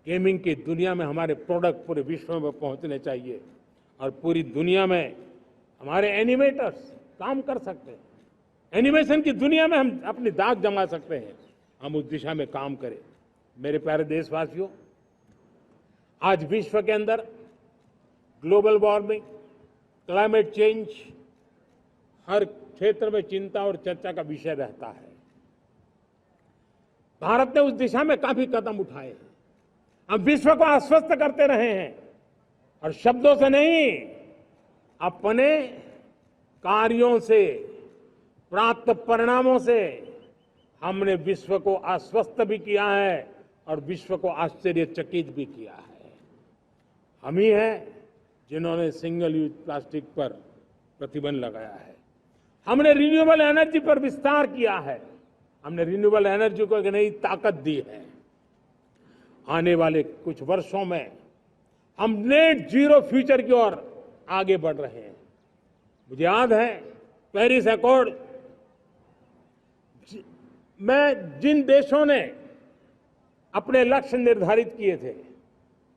गेमिंग की दुनिया में हमारे प्रोडक्ट पूरे विश्व में पहुंचने चाहिए और पूरी दुनिया में हमारे एनिमेटर्स काम कर सकते हैं। एनिमेशन की दुनिया में हम अपनी दाग जमा सकते हैं। हम उस दिशा में काम करें। मेरे प्यारे देशवासियों, आज विश्व के अंदर ग्लोबल वार्मिंग, क्लाइमेट चेंज हर क्षेत्र में चिंता और चर्चा का विषय रहता है। भारत ने उस दिशा में काफी कदम उठाए हैं। हम विश्व को आश्वस्त करते रहे हैं और शब्दों से नहीं, अपने कार्यों से, प्राप्त परिणामों से हमने विश्व को आश्वस्त भी किया है और विश्व को आश्चर्यचकित भी किया है। हम ही हैं जिन्होंने सिंगल यूज प्लास्टिक पर प्रतिबंध लगाया है। हमने रिन्यूएबल एनर्जी पर विस्तार किया है। हमने रिन्यूएबल एनर्जी को एक नई ताकत दी है। आने वाले कुछ वर्षों में हम नेट जीरो फ्यूचर की ओर आगे बढ़ रहे हैं। मुझे याद है पेरिस अकॉर्ड में जिन देशों ने अपने लक्ष्य निर्धारित किए थे,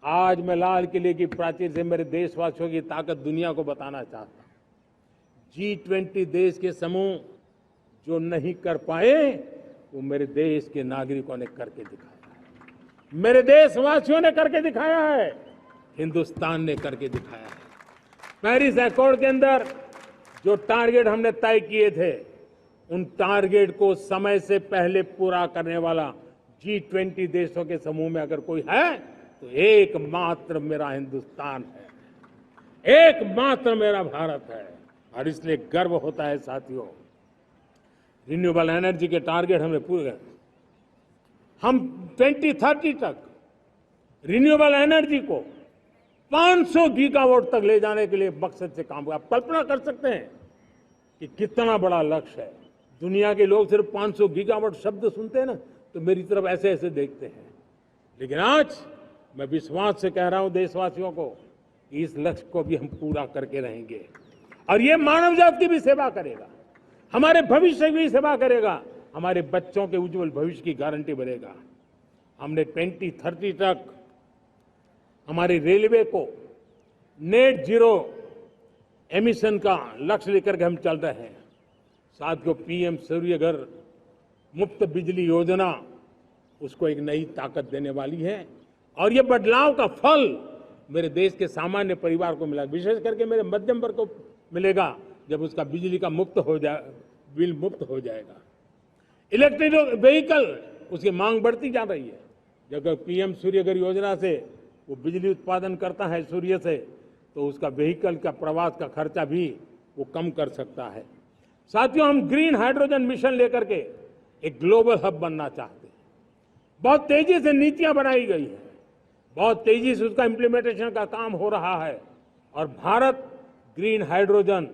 आज मैं लाल किले की प्राचीर से मेरे देशवासियों की ताकत दुनिया को बताना चाहता हूं। G20 देश के समूह जो नहीं कर पाए वो मेरे देश के नागरिकों ने करके दिखाया है। मेरे देशवासियों ने करके दिखाया है। हिंदुस्तान ने करके दिखाया है। पेरिस अकॉर्ड के अंदर जो टारगेट हमने तय किए थे, उन टारगेट को समय से पहले पूरा करने वाला G20 देशों के समूह में अगर कोई है तो एकमात्र मेरा हिंदुस्तान है, एकमात्र मेरा भारत है। और इसलिए गर्व होता है साथियों। रिन्यूएबल एनर्जी के टारगेट हमने पूरे, हम 2030 तक रिन्यूएबल एनर्जी को 500 गीगावाट तक ले जाने के लिए मकसद से काम किया। आप कल्पना कर सकते हैं कि कितना बड़ा लक्ष्य है। दुनिया के लोग सिर्फ 500 गीगावाट शब्द सुनते हैं ना तो मेरी तरफ ऐसे ऐसे देखते हैं। लेकिन आज मैं विश्वास से कह रहा हूं देशवासियों को कि इस लक्ष्य को भी हम पूरा करके रहेंगे और ये मानव जाति की भी सेवा करेगा, हमारे भविष्य की भी सेवा करेगा, हमारे बच्चों के उज्जवल भविष्य की गारंटी बनेगा। हमने 2030 तक हमारी रेलवे को नेट जीरो एमिशन का लक्ष्य लेकर के हम चल रहे हैं। साथियों, पीएम सूर्य घर मुफ्त बिजली योजना उसको एक नई ताकत देने वाली है और ये बदलाव का फल मेरे देश के सामान्य परिवार को मिला, विशेष करके मेरे मध्यम वर्ग को मिलेगा जब उसका बिजली का बिल मुक्त हो जाएगा। इलेक्ट्रिक व्हीकल उसकी मांग बढ़ती जा रही है। जब पीएम सूर्य घर योजना से वो बिजली उत्पादन करता है सूर्य से, तो उसका व्हीकल का प्रवास का खर्चा भी वो कम कर सकता है। साथियों, हम ग्रीन हाइड्रोजन मिशन लेकर के एक ग्लोबल हब बनना चाहते हैं। बहुत तेजी से नीतियां बनाई गई है, बहुत तेजी से उसका इम्प्लीमेंटेशन का काम हो रहा है और भारत ग्रीन हाइड्रोजन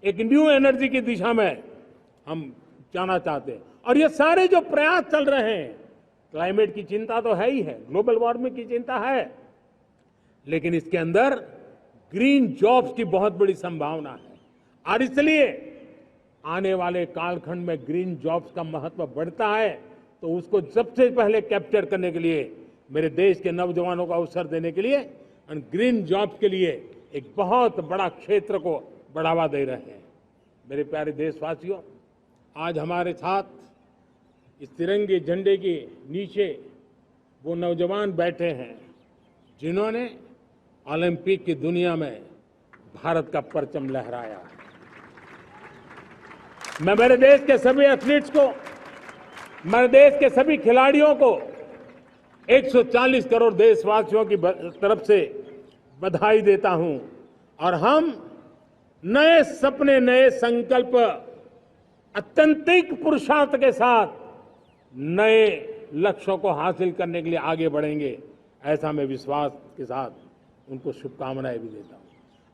एक न्यू एनर्जी की दिशा में हम जाना चाहते हैं। और ये सारे जो प्रयास चल रहे हैं, क्लाइमेट की चिंता तो है ही है, ग्लोबल वार्मिंग की चिंता है, लेकिन इसके अंदर ग्रीन जॉब्स की बहुत बड़ी संभावना है और इसलिए आने वाले कालखंड में ग्रीन जॉब्स का महत्व बढ़ता है। तो उसको सबसे पहले कैप्चर करने के लिए, मेरे देश के नौजवानों को अवसर देने के लिए और ग्रीन जॉब्स के लिए एक बहुत बड़ा क्षेत्र को बढ़ावा दे रहे हैं। मेरे प्यारे देशवासियों, आज हमारे साथ इस तिरंगे झंडे के नीचे वो नौजवान बैठे हैं जिन्होंने ओलंपिक की दुनिया में भारत का परचम लहराया। मैं मेरे देश के सभी एथलीट्स को, मेरे देश के सभी खिलाड़ियों को 140 करोड़ देशवासियों की तरफ से बधाई देता हूं और हम नए सपने, नए संकल्प, अत्यंतिक पुरुषार्थ के साथ नए लक्ष्यों को हासिल करने के लिए आगे बढ़ेंगे। ऐसा मैं विश्वास के साथ उनको शुभकामनाएं भी देता हूं।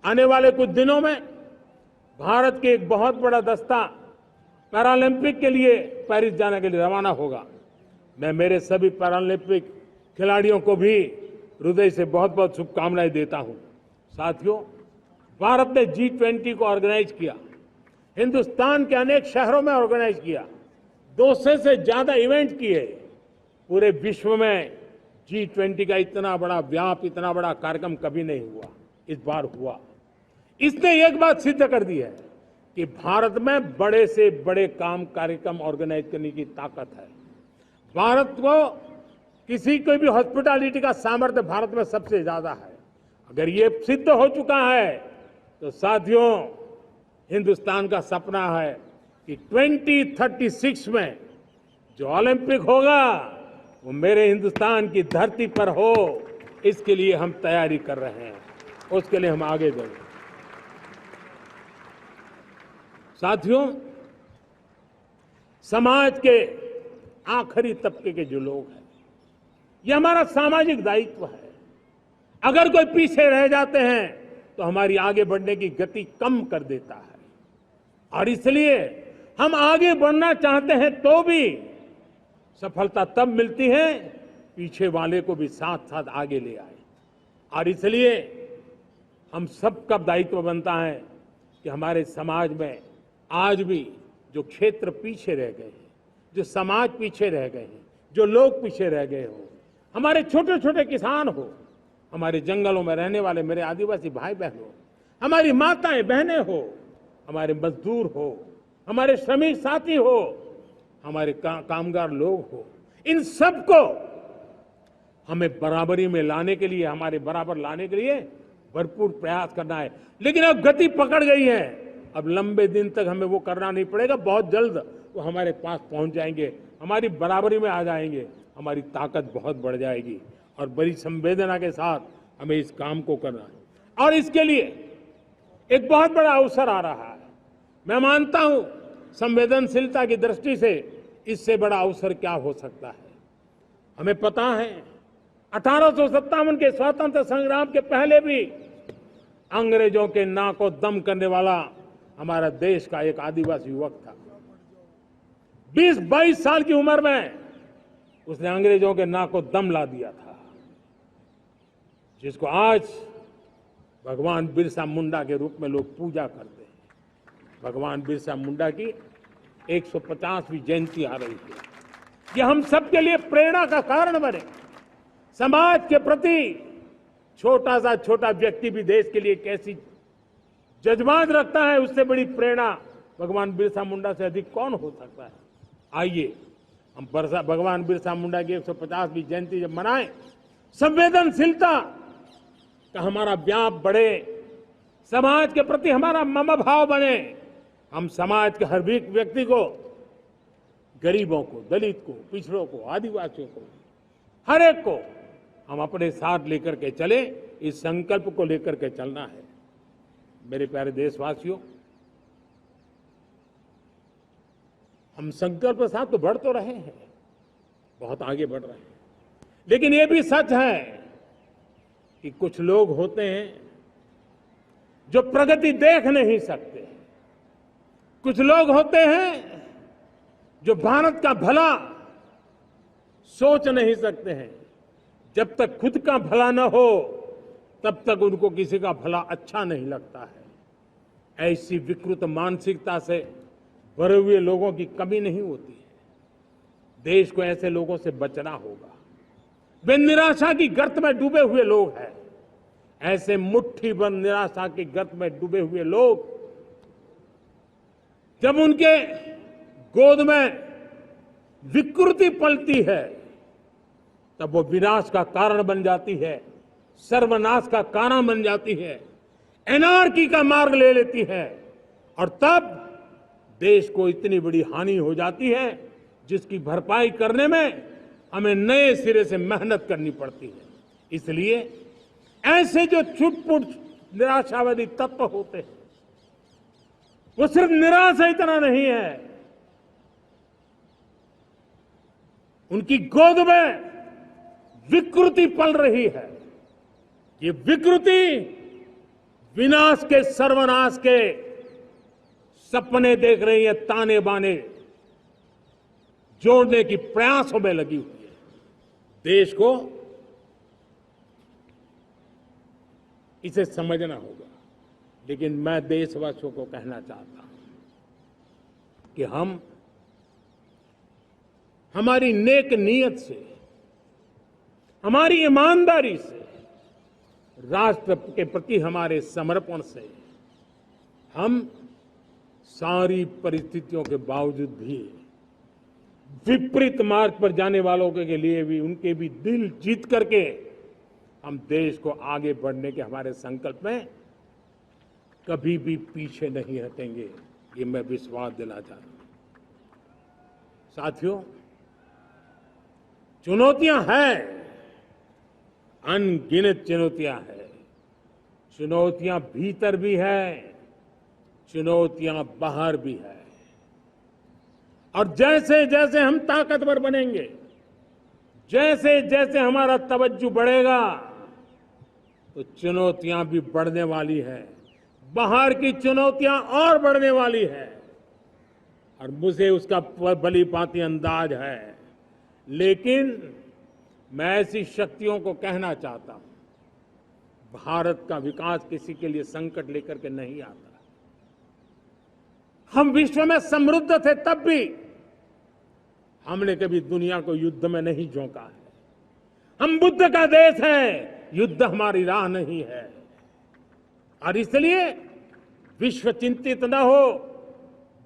आने वाले कुछ दिनों में भारत के एक बहुत बड़ा दस्ता पैरालंपिक के लिए पेरिस जाने के लिए रवाना होगा। मैं मेरे सभी पैरालंपिक खिलाड़ियों को भी हृदय से बहुत बहुत शुभकामनाएं देता हूं। साथियों, भारत ने G20 को ऑर्गेनाइज किया, हिंदुस्तान के अनेक शहरों में ऑर्गेनाइज किया, 200 से ज्यादा इवेंट किए। पूरे विश्व में G20 का इतना बड़ा व्याप, इतना बड़ा कार्यक्रम कभी नहीं हुआ, इस बार हुआ। इसने एक बात सिद्ध कर दी है कि भारत में बड़े से बड़े काम, कार्यक्रम ऑर्गेनाइज करने की ताकत है। भारत को किसी कोई भी हॉस्पिटैलिटी का सामर्थ्य भारत में सबसे ज्यादा है। अगर ये सिद्ध हो चुका है तो साथियों, हिंदुस्तान का सपना है कि 2036 में जो ओलंपिक होगा वो मेरे हिंदुस्तान की धरती पर हो। इसके लिए हम तैयारी कर रहे हैं, उसके लिए हम आगे बढ़ेंगे। साथियों, समाज के आखिरी तबके के जो लोग हैं, ये हमारा सामाजिक दायित्व है। अगर कोई पीछे रह जाते हैं तो हमारी आगे बढ़ने की गति कम कर देता है, और इसलिए हम आगे बढ़ना चाहते हैं तो भी सफलता तब मिलती है पीछे वाले को भी साथ साथ आगे ले आए। और इसलिए हम सबका दायित्व बनता है कि हमारे समाज में आज भी जो क्षेत्र पीछे रह गए हैं, जो समाज पीछे रह गए हैं, जो लोग पीछे रह गए हो, हमारे छोटे छोटे किसान हो, हमारे जंगलों में रहने वाले मेरे आदिवासी भाई बहन हो, हमारी माताएं बहनें हो, हमारे मजदूर हो, हमारे श्रमिक साथी हो, हमारे कामगार लोग हो, इन सबको हमें बराबरी में लाने के लिए, हमारे बराबर लाने के लिए भरपूर प्रयास करना है। लेकिन अब गति पकड़ गई है, अब लंबे दिन तक हमें वो करना नहीं पड़ेगा। बहुत जल्द वो हमारे पास पहुंच जाएंगे, हमारी बराबरी में आ जाएंगे, हमारी ताकत बहुत बढ़ जाएगी, और बड़ी संवेदना के साथ हमें इस काम को करना है। और इसके लिए एक बहुत बड़ा अवसर आ रहा है। मैं मानता हूं संवेदनशीलता की दृष्टि से इससे बड़ा अवसर क्या हो सकता है। हमें पता है 1857 के स्वतंत्र संग्राम के पहले भी अंग्रेजों के नाक को दम करने वाला हमारा देश का एक आदिवासी युवक था। 20-22 साल की उम्र में उसने अंग्रेजों के नाक को दम ला दिया था, जिसको आज भगवान बिरसा मुंडा के रूप में लोग पूजा करते हैं। भगवान बिरसा मुंडा की 150वीं जयंती आ रही है। ये हम सबके लिए प्रेरणा का कारण बने। समाज के प्रति छोटा सा छोटा व्यक्ति भी देश के लिए कैसी जज्बात रखता है, उससे बड़ी प्रेरणा भगवान बिरसा मुंडा से अधिक कौन हो सकता है। आइए हम भगवान बिरसा मुंडा की 150वीं जयंती जब मनाएं, संवेदनशीलता का हमारा व्याप बढ़े, समाज के प्रति हमारा ममभाव बने। हम समाज के हर व्यक्ति को, गरीबों को, दलित को, पिछड़ों को, आदिवासियों को, हर एक को हम अपने साथ लेकर के चले। इस संकल्प को लेकर के चलना है। मेरे प्यारे देशवासियों, हम संकल्प के साथ तो बढ़ तो रहे हैं, बहुत आगे बढ़ रहे हैं, लेकिन ये भी सच है कि कुछ लोग होते हैं जो प्रगति देख नहीं सकते। कुछ लोग होते हैं जो भारत का भला सोच नहीं सकते हैं। जब तक खुद का भला न हो तब तक उनको किसी का भला अच्छा नहीं लगता है। ऐसी विकृत मानसिकता से भरे हुए लोगों की कमी नहीं होती है। देश को ऐसे लोगों से बचना होगा। वे निराशा की गर्त में डूबे हुए लोग हैं। ऐसे मुट्ठी भर निराशा की गर्त में डूबे हुए लोग, जब उनके गोद में विकृति पलती है तब वो विनाश का कारण बन जाती है, सर्वनाश का कारण बन जाती है, एनार्की का मार्ग ले लेती है, और तब देश को इतनी बड़ी हानि हो जाती है जिसकी भरपाई करने में हमें नए सिरे से मेहनत करनी पड़ती है। इसलिए ऐसे जो छुटपुट निराशावादी तत्व होते हैं, वो सिर्फ निराशा इतना नहीं है, उनकी गोद में विकृति पल रही है। ये विकृति विनाश के, सर्वनाश के सपने देख रही है, ताने बाने जोड़ने की प्रयासों में लगी हुई है। देश को इसे समझना होगा। लेकिन मैं देशवासियों को कहना चाहता हूं कि हमारी नेक नीयत से, हमारी ईमानदारी से, राष्ट्र के प्रति हमारे समर्पण से हम सारी परिस्थितियों के बावजूद भी विपरीत मार्ग पर जाने वालों के लिए भी उनके भी दिल जीत करके हम देश को आगे बढ़ने के हमारे संकल्प में कभी भी पीछे नहीं हटेंगे, ये मैं विश्वास दिला चाहता हूं। साथियों, चुनौतियां हैं, अनगिनत चुनौतियां हैं। चुनौतियां भीतर भी है, चुनौतियां बाहर भी है। और जैसे जैसे हम ताकतवर बनेंगे, जैसे जैसे हमारा तवज्जो बढ़ेगा, तो चुनौतियां भी बढ़ने वाली है, बाहर की चुनौतियां और बढ़ने वाली है। और मुझे उसका भली भांति अंदाज है। लेकिन मैं ऐसी शक्तियों को कहना चाहता हूं, भारत का विकास किसी के लिए संकट लेकर के नहीं आता। हम विश्व में समृद्ध थे, तब भी हमने कभी दुनिया को युद्ध में नहीं झोंका है। हम बुद्ध का देश है, युद्ध हमारी राह नहीं है। और इसलिए विश्व चिंतित न हो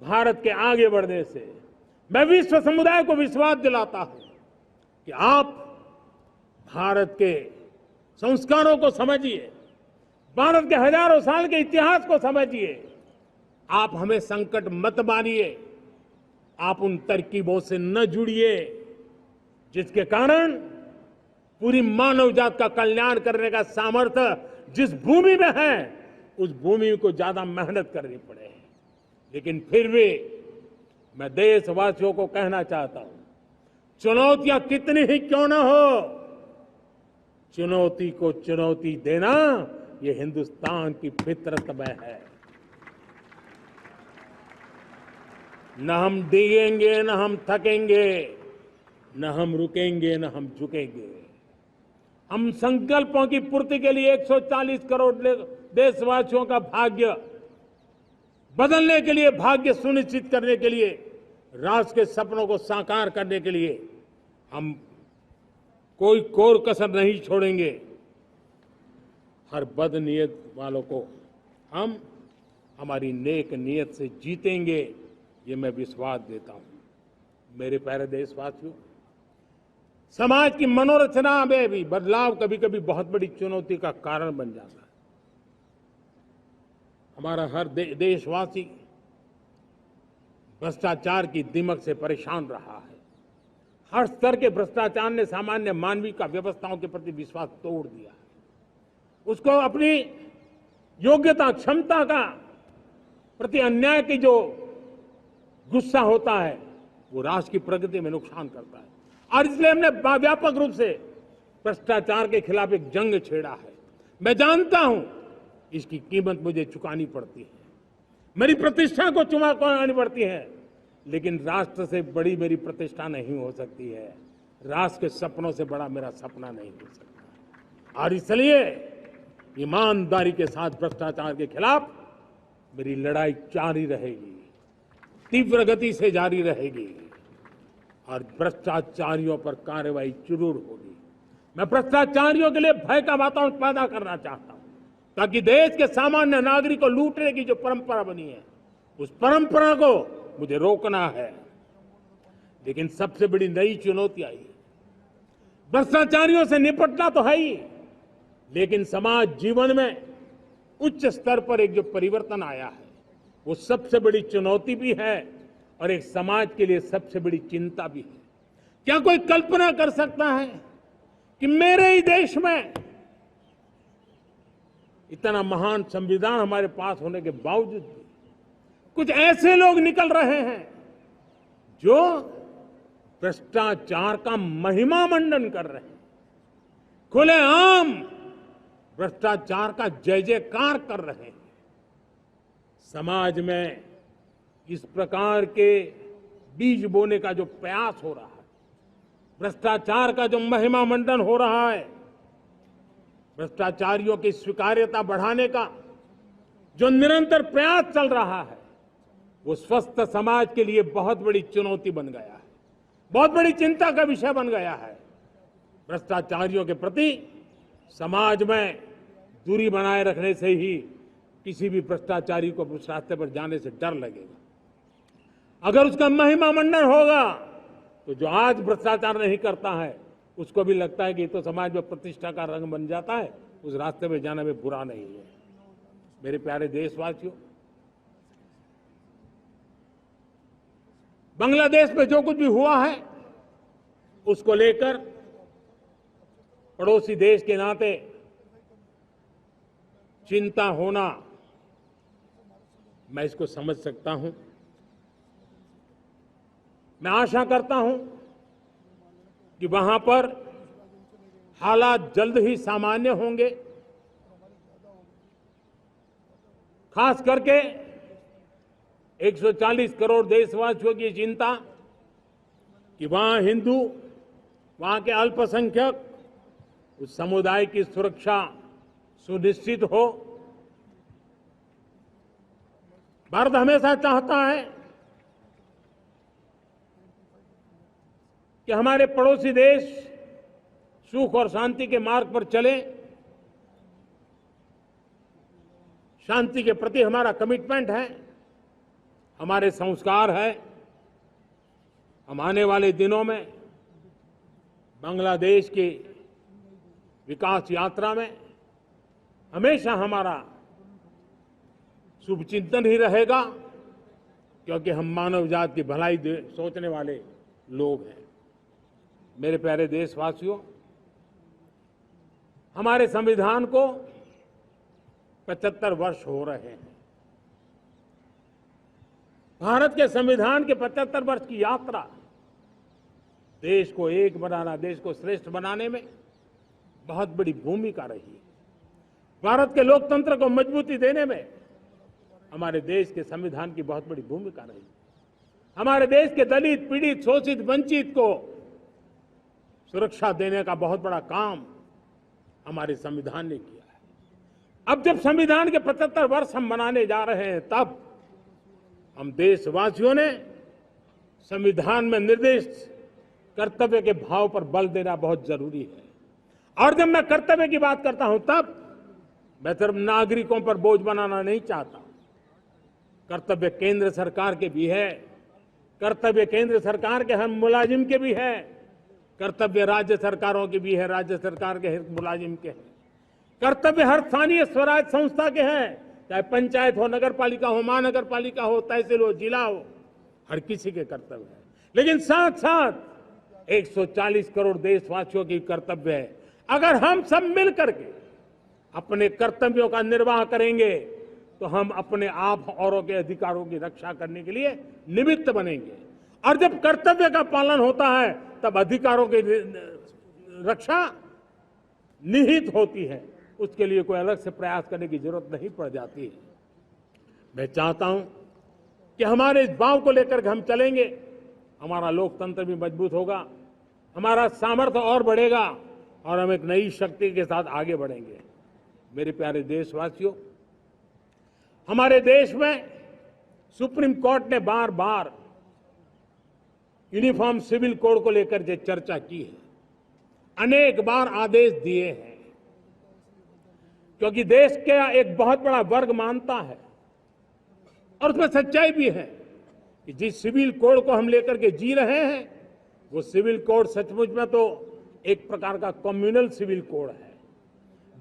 भारत के आगे बढ़ने से। मैं विश्व समुदाय को विश्वास दिलाता हूं कि आप भारत के संस्कारों को समझिए, भारत के हजारों साल के इतिहास को समझिए। आप हमें संकट मत मानिए, आप उन तरकीबों से न जुड़िए जिसके कारण पूरी मानव जात का कल्याण करने का सामर्थ्य जिस भूमि में है, उस भूमि को ज्यादा मेहनत करनी पड़े। लेकिन फिर भी मैं देशवासियों को कहना चाहता हूं, चुनौतियां कितनी ही क्यों न हो, चुनौती को चुनौती देना ये हिंदुस्तान की फितरत में है। न हम डिगेंगे, न हम थकेंगे, न हम रुकेंगे, न हम झुकेंगे। हम संकल्पों की पूर्ति के लिए 140 करोड़ देशवासियों का भाग्य बदलने के लिए, भाग्य सुनिश्चित करने के लिए, राष्ट्र के सपनों को साकार करने के लिए हम कोई कोर कसर नहीं छोड़ेंगे। हर बदनीयत वालों को हम हमारी नेक नीयत से जीतेंगे, ये मैं विश्वास देता हूं। मेरे प्यारे देशवासियों, समाज की मनोरचना में भी बदलाव कभी कभी बहुत बड़ी चुनौती का कारण बन जाता है। हमारा हर देशवासी भ्रष्टाचार की दिमक से परेशान रहा है। हर स्तर के भ्रष्टाचार ने सामान्य मानवीय का व्यवस्थाओं के प्रति विश्वास तोड़ दिया है। उसको अपनी योग्यता, क्षमता का प्रति अन्याय की जो गुस्सा होता है, वो राष्ट्र की प्रगति में नुकसान करता है। और इसलिए हमने व्यापक रूप से भ्रष्टाचार के खिलाफ एक जंग छेड़ा है। मैं जानता हूं इसकी कीमत मुझे चुकानी पड़ती है, मेरी प्रतिष्ठा को चुकानी पड़ती है, लेकिन राष्ट्र से बड़ी मेरी प्रतिष्ठा नहीं हो सकती है, राष्ट्र के सपनों से बड़ा मेरा सपना नहीं हो सकता। और इसलिए ईमानदारी के साथ भ्रष्टाचार के खिलाफ मेरी लड़ाई जारी रहेगी, तीव्र गति से जारी रहेगी और भ्रष्टाचारियों पर कार्रवाई जरूर होगी। मैं भ्रष्टाचारियों के लिए भय का वातावरण पैदा करना चाहता हूं, ताकि देश के सामान्य नागरिक को लूटने की जो परंपरा बनी है, उस परंपरा को मुझे रोकना है। लेकिन सबसे बड़ी नई चुनौती आई, भ्रष्टाचारियों से निपटना तो है ही, लेकिन समाज जीवन में उच्च स्तर पर एक जो परिवर्तन आया है, वो सबसे बड़ी चुनौती भी है और एक समाज के लिए सबसे बड़ी चिंता भी है। क्या कोई कल्पना कर सकता है कि मेरे ही देश में इतना महान संविधान हमारे पास होने के बावजूद भी कुछ ऐसे लोग निकल रहे हैं जो भ्रष्टाचार का महिमा मंडन कर रहे हैं, खुलेआम भ्रष्टाचार का जय जयकार कर रहे हैं। समाज में इस प्रकार के बीज बोने का जो प्रयास हो रहा है, भ्रष्टाचार का जो महिमा मंडन हो रहा है, भ्रष्टाचारियों की स्वीकार्यता बढ़ाने का जो निरंतर प्रयास चल रहा है, वो स्वस्थ समाज के लिए बहुत बड़ी चुनौती बन गया है, बहुत बड़ी चिंता का विषय बन गया है। भ्रष्टाचारियों के प्रति समाज में दूरी बनाए रखने से ही किसी भी भ्रष्टाचारी को उस रास्ते पर जाने से डर लगेगा। अगर उसका महिमा मंडन होगा तो जो आज भ्रष्टाचार नहीं करता है उसको भी लगता है कि ये तो समाज में प्रतिष्ठा का रंग बन जाता है, उस रास्ते में जाने में बुरा नहीं है। मेरे प्यारे देशवासियों, बांग्लादेश में जो कुछ भी हुआ है उसको लेकर पड़ोसी देश के नाते चिंता होना, मैं इसको समझ सकता हूं। मैं आशा करता हूं कि वहां पर हालात जल्द ही सामान्य होंगे। खास करके 140 करोड़ देशवासियों की चिंता कि वहां हिंदू, वहां के अल्पसंख्यक, उस समुदाय की सुरक्षा सुनिश्चित हो। भारत हमेशा चाहता है कि हमारे पड़ोसी देश सुख और शांति के मार्ग पर चले। शांति के प्रति हमारा कमिटमेंट है, हमारे संस्कार है। हम आने वाले दिनों में बांग्लादेश की विकास यात्रा में हमेशा हमारा शुभचिंतन ही रहेगा, क्योंकि हम मानव जाति की भलाई सोचने वाले लोग हैं। मेरे प्यारे देशवासियों, हमारे संविधान को 75 वर्ष हो रहे हैं। भारत के संविधान के 75 वर्ष की यात्रा देश को एक बनाना, देश को श्रेष्ठ बनाने में बहुत बड़ी भूमिका रही है। भारत के लोकतंत्र को मजबूती देने में हमारे देश के संविधान की बहुत बड़ी भूमिका रही। हमारे देश के दलित, पीड़ित, शोषित, वंचित को सुरक्षा देने का बहुत बड़ा काम हमारे संविधान ने किया है। अब जब संविधान के 75 वर्ष हम मनाने जा रहे हैं, तब हम देशवासियों ने संविधान में निर्दिष्ट कर्तव्य के भाव पर बल देना बहुत जरूरी है। और जब मैं कर्तव्य की बात करता हूं, तब मैं सिर्फ नागरिकों पर बोझ बनाना नहीं चाहता। कर्तव्य केंद्र सरकार के भी है, कर्तव्य केंद्र सरकार के हर मुलाजिम के भी है, कर्तव्य राज्य सरकारों के भी है, राज्य सरकार के हर मुलाजिम के हैं, कर्तव्य हर स्थानीय स्वराज संस्था के हैं, चाहे पंचायत हो, नगर पालिका हो, महानगर पालिका हो, तहसील हो, जिला हो, हर किसी के कर्तव्य है। लेकिन साथ साथ 140 करोड़ देशवासियों की कर्तव्य है। अगर हम सब मिल करके अपने कर्तव्यों का निर्वाह करेंगे तो हम अपने आप औरों के अधिकारों की रक्षा करने के लिए निमित्त बनेंगे। और जब कर्तव्य का पालन होता है तब अधिकारों की रक्षा निहित होती है, उसके लिए कोई अलग से प्रयास करने की जरूरत नहीं पड़ जाती है। मैं चाहता हूं कि हमारे इस भाव को लेकर के हम चलेंगे, हमारा लोकतंत्र भी मजबूत होगा, हमारा सामर्थ्य और बढ़ेगा और हम एक नई शक्ति के साथ आगे बढ़ेंगे। मेरे प्यारे देशवासियों, हमारे देश में सुप्रीम कोर्ट ने बार बार यूनिफॉर्म सिविल कोड को लेकर जो चर्चा की है, अनेक बार आदेश दिए हैं, क्योंकि देश का एक बहुत बड़ा वर्ग मानता है और उसमें सच्चाई भी है कि जिस सिविल कोड को हम लेकर के जी रहे हैं, वो सिविल कोड सचमुच में तो एक प्रकार का कम्युनल सिविल कोड है,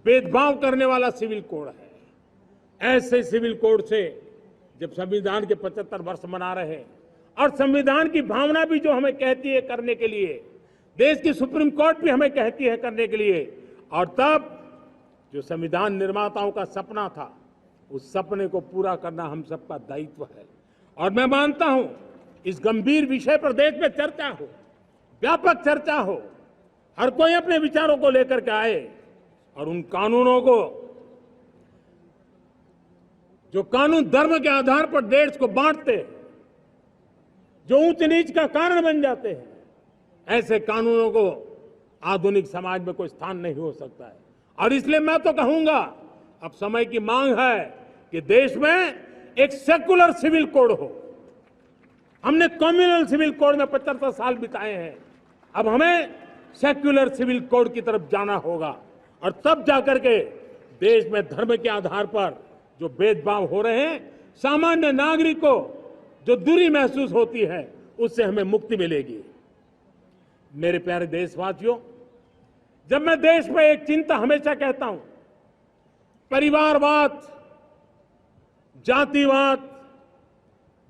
भेदभाव करने वाला सिविल कोड है। ऐसे सिविल कोड से जब संविधान के 75 वर्ष मना रहे हैं और संविधान की भावना भी जो हमें कहती है करने के लिए, देश की सुप्रीम कोर्ट भी हमें कहती है करने के लिए, और तब जो संविधान निर्माताओं का सपना था, उस सपने को पूरा करना हम सबका दायित्व है। और मैं मानता हूं इस गंभीर विषय पर देश में चर्चा हो, व्यापक चर्चा हो, हर कोई अपने विचारों को लेकर के आए और उन कानूनों को, जो कानून धर्म के आधार पर देश को बांटते, जो ऊंच नीच का कारण बन जाते हैं, ऐसे कानूनों को आधुनिक समाज में कोई स्थान नहीं हो सकता है। और इसलिए मैं तो कहूंगा, अब समय की मांग है कि देश में एक सेकुलर सिविल कोड हो। हमने कम्युनल सिविल कोड में 75 साल बिताए हैं, अब हमें सेक्युलर सिविल कोड की तरफ जाना होगा और तब जाकर के देश में धर्म के आधार पर जो भेदभाव हो रहे हैं, सामान्य नागरिक को जो दूरी महसूस होती है, उससे हमें मुक्ति मिलेगी। मेरे प्यारे देशवासियों, जब मैं देश में एक चिंता हमेशा कहता हूं, परिवारवाद, जातिवाद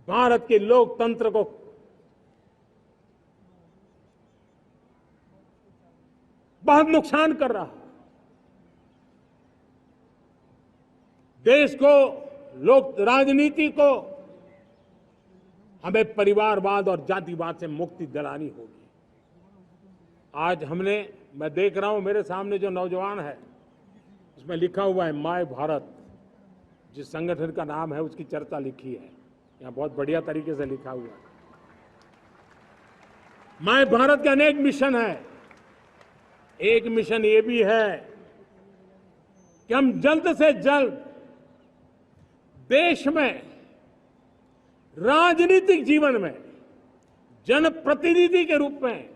भारत के लोकतंत्र को बहुत नुकसान कर रहा है। देश को, लोक राजनीति को हमें परिवारवाद और जातिवाद से मुक्ति दिलानी होगी। आज मैं देख रहा हूं मेरे सामने जो नौजवान है, उसमें लिखा हुआ है माय भारत, जिस संगठन का नाम है उसकी चर्चा लिखी है, यहां बहुत बढ़िया तरीके से लिखा हुआ है। माय भारत के अनेक मिशन है। एक मिशन ये भी है कि हम जल्द से जल्द देश में राजनीतिक जीवन में जनप्रतिनिधि के रूप में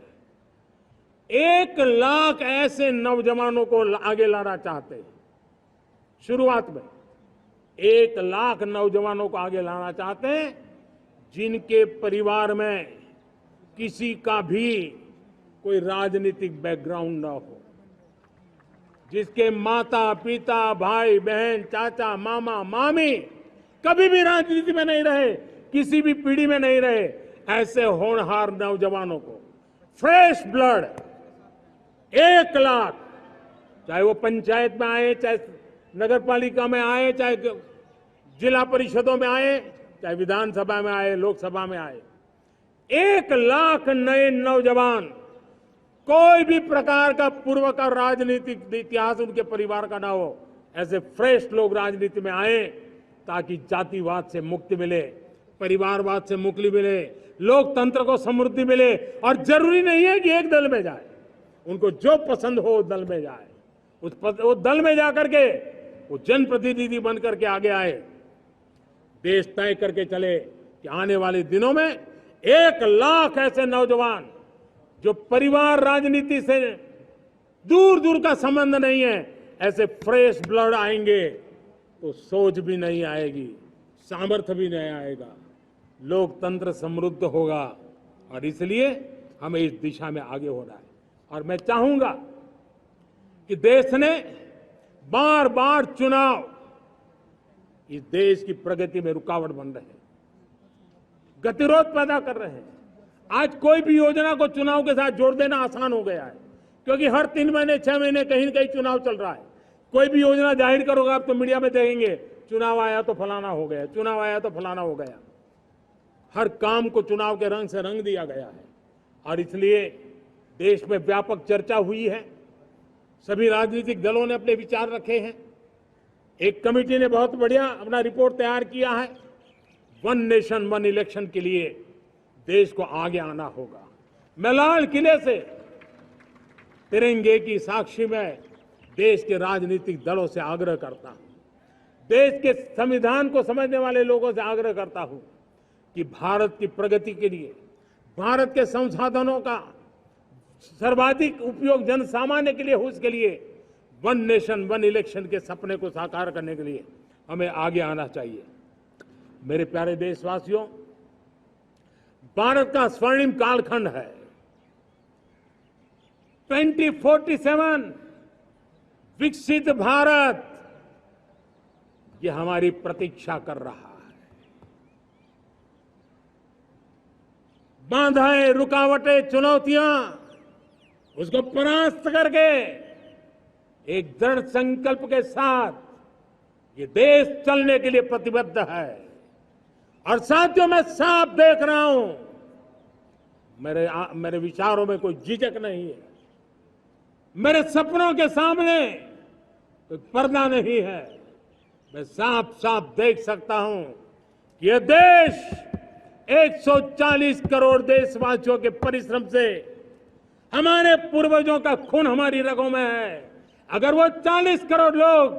1 लाख ऐसे नौजवानों को आगे लाना चाहते हैं। शुरुआत में 1 लाख नौजवानों को आगे लाना चाहते हैं, जिनके परिवार में किसी का भी कोई राजनीतिक बैकग्राउंड न हो, जिसके माता पिता भाई बहन चाचा मामा मामी कभी भी राजनीति में नहीं रहे, किसी भी पीढ़ी में नहीं रहे, ऐसे होनहार नौजवानों को फ्रेश ब्लड 1 लाख, चाहे वो पंचायत में आए, चाहे नगर पालिका में आए, चाहे जिला परिषदों में आए, चाहे विधानसभा में आए, लोकसभा में आए, 1 लाख नए नौजवान, कोई भी प्रकार का पूर्व का राजनीतिक इतिहास उनके परिवार का ना हो, ऐसे फ्रेश लोग राजनीति में आए ताकि जातिवाद से मुक्ति मिले, परिवारवाद से मुक्ति मिले, लोकतंत्र को समृद्धि मिले। और जरूरी नहीं है कि एक दल में जाए, उनको जो पसंद हो दल में जाए, वो दल में जाकर के वो जनप्रतिनिधि बनकर के आगे आए। देश तय करके चले कि आने वाले दिनों में 1 लाख ऐसे नौजवान जो परिवार राजनीति से दूर दूर का संबंध नहीं है, ऐसे फ्रेश ब्लड आएंगे तो सोच भी नहीं आएगी, सामर्थ्य भी नहीं आएगा, लोकतंत्र समृद्ध होगा। और इसलिए हमें इस दिशा में आगे होना है। और मैं चाहूंगा कि देश ने बार बार चुनाव इस देश की प्रगति में रुकावट बन रहे हैं, गतिरोध पैदा कर रहे हैं। आज कोई भी योजना को चुनाव के साथ जोड़ देना आसान हो गया है, क्योंकि हर 3 महीने 6 महीने कहीं न कहीं चुनाव चल रहा है। कोई भी योजना जाहिर करोगे आप तो मीडिया में देखेंगे, चुनाव आया तो फलाना हो गया, चुनाव आया तो फलाना हो गया। हर काम को चुनाव के रंग से रंग दिया गया है। और इसलिए देश में व्यापक चर्चा हुई है, सभी राजनीतिक दलों ने अपने विचार रखे हैं। एक कमेटी ने बहुत बढ़िया अपना रिपोर्ट तैयार किया है। 1 नेशन 1 इलेक्शन के लिए देश को आगे आना होगा। मैं लाल किले से तिरंगे की साक्षी में देश के राजनीतिक दलों से आग्रह करता हूं, देश के संविधान को समझने वाले लोगों से आग्रह करता हूं कि भारत की प्रगति के लिए, भारत के संसाधनों का सर्वाधिक उपयोग जन सामान्य के लिए हो, उसके लिए 1 नेशन 1 इलेक्शन के सपने को साकार करने के लिए हमें आगे आना चाहिए। मेरे प्यारे देशवासियों, भारत का स्वर्णिम कालखंड है। 2047 विकसित भारत, ये हमारी प्रतीक्षा कर रहा है। बाधाएं, रुकावटें, चुनौतियां, उसको परास्त करके एक दृढ़ संकल्प के साथ ये देश चलने के लिए प्रतिबद्ध है। और साथियों, मैं साफ देख रहा हूं, मेरे विचारों में कोई झिझक नहीं है, मेरे सपनों के सामने कोई पर्दा नहीं है। मैं साफ साफ देख सकता हूं कि यह देश 140 करोड़ देशवासियों के परिश्रम से, हमारे पूर्वजों का खून हमारी रगों में है। अगर वो 40 करोड़ लोग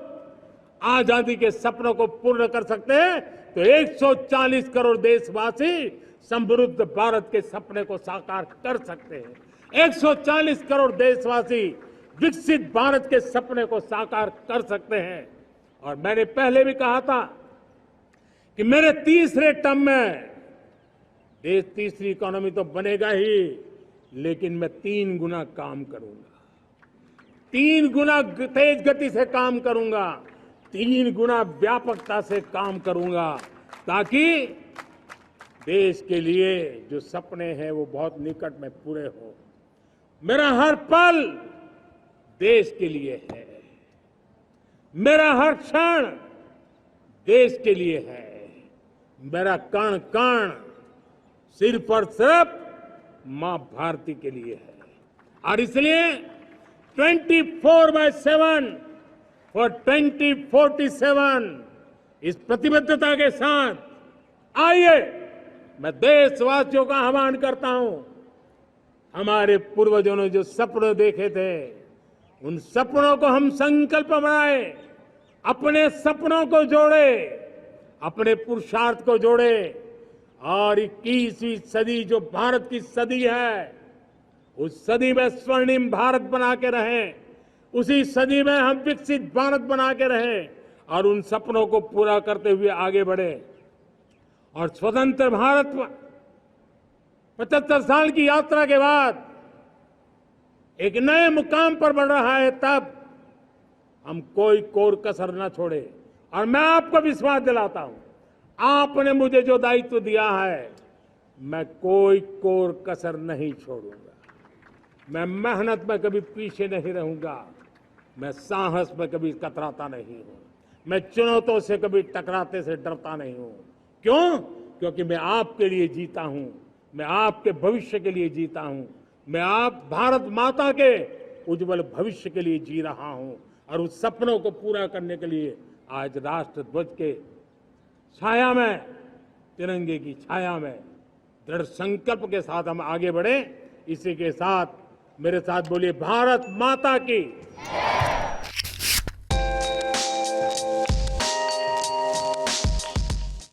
आजादी के सपनों को पूर्ण कर सकते हैं तो 140 करोड़ देशवासी समृद्ध भारत के सपने को साकार कर सकते हैं। 140 करोड़ देशवासी विकसित भारत के सपने को साकार कर सकते हैं। और मैंने पहले भी कहा था कि मेरे तीसरे टर्म में देश तीसरी इकोनॉमी तो बनेगा ही, लेकिन मैं 3 गुना काम करूंगा, 3 गुना तेज गति से काम करूंगा, 3 गुना व्यापकता से काम करूंगा, ताकि देश के लिए जो सपने हैं वो बहुत निकट में पूरे हो। मेरा हर पल देश के लिए है, मेरा हर क्षण देश के लिए है, मेरा कण कण सिर्फ और सिर्फ मां भारती के लिए है। और इसलिए 24/7 और 2047 इस प्रतिबद्धता के साथ आइए मैं देशवासियों का आह्वान करता हूं। हमारे पूर्वजों ने जो सपने देखे थे, उन सपनों को हम संकल्प बनाए, अपने सपनों को जोड़े, अपने पुरुषार्थ को जोड़े, और 21वीं सदी जो भारत की सदी है, उस सदी में स्वर्णिम भारत बना के रहें, उसी सदी में हम विकसित भारत बना के रहें और उन सपनों को पूरा करते हुए आगे बढ़े। और स्वतंत्र भारत 75 साल की यात्रा के बाद एक नए मुकाम पर बढ़ रहा है, तब हम कोई कोर कसर न छोड़े। और मैं आपको विश्वास दिलाता हूं, आपने मुझे जो दायित्व दिया है, मैं कोई कोर कसर नहीं छोड़ूंगा। मैं मेहनत में कभी पीछे नहीं रहूंगा, मैं साहस में कभी कतराता नहीं हूं, मैं चुनौतियों से कभी टकराते से डरता नहीं हूं। क्यों? क्योंकि मैं आपके लिए जीता हूं, मैं आपके भविष्य के लिए जीता हूं, मैं आप भारत माता के उज्जवल भविष्य के लिए जी रहा हूं। और उस सपनों को पूरा करने के लिए आज राष्ट्र ध्वज के छाया में, तिरंगे की छाया में दृढ़ संकल्प के साथ हम आगे बढ़े। इसी के साथ मेरे साथ बोलिए, भारत माता की।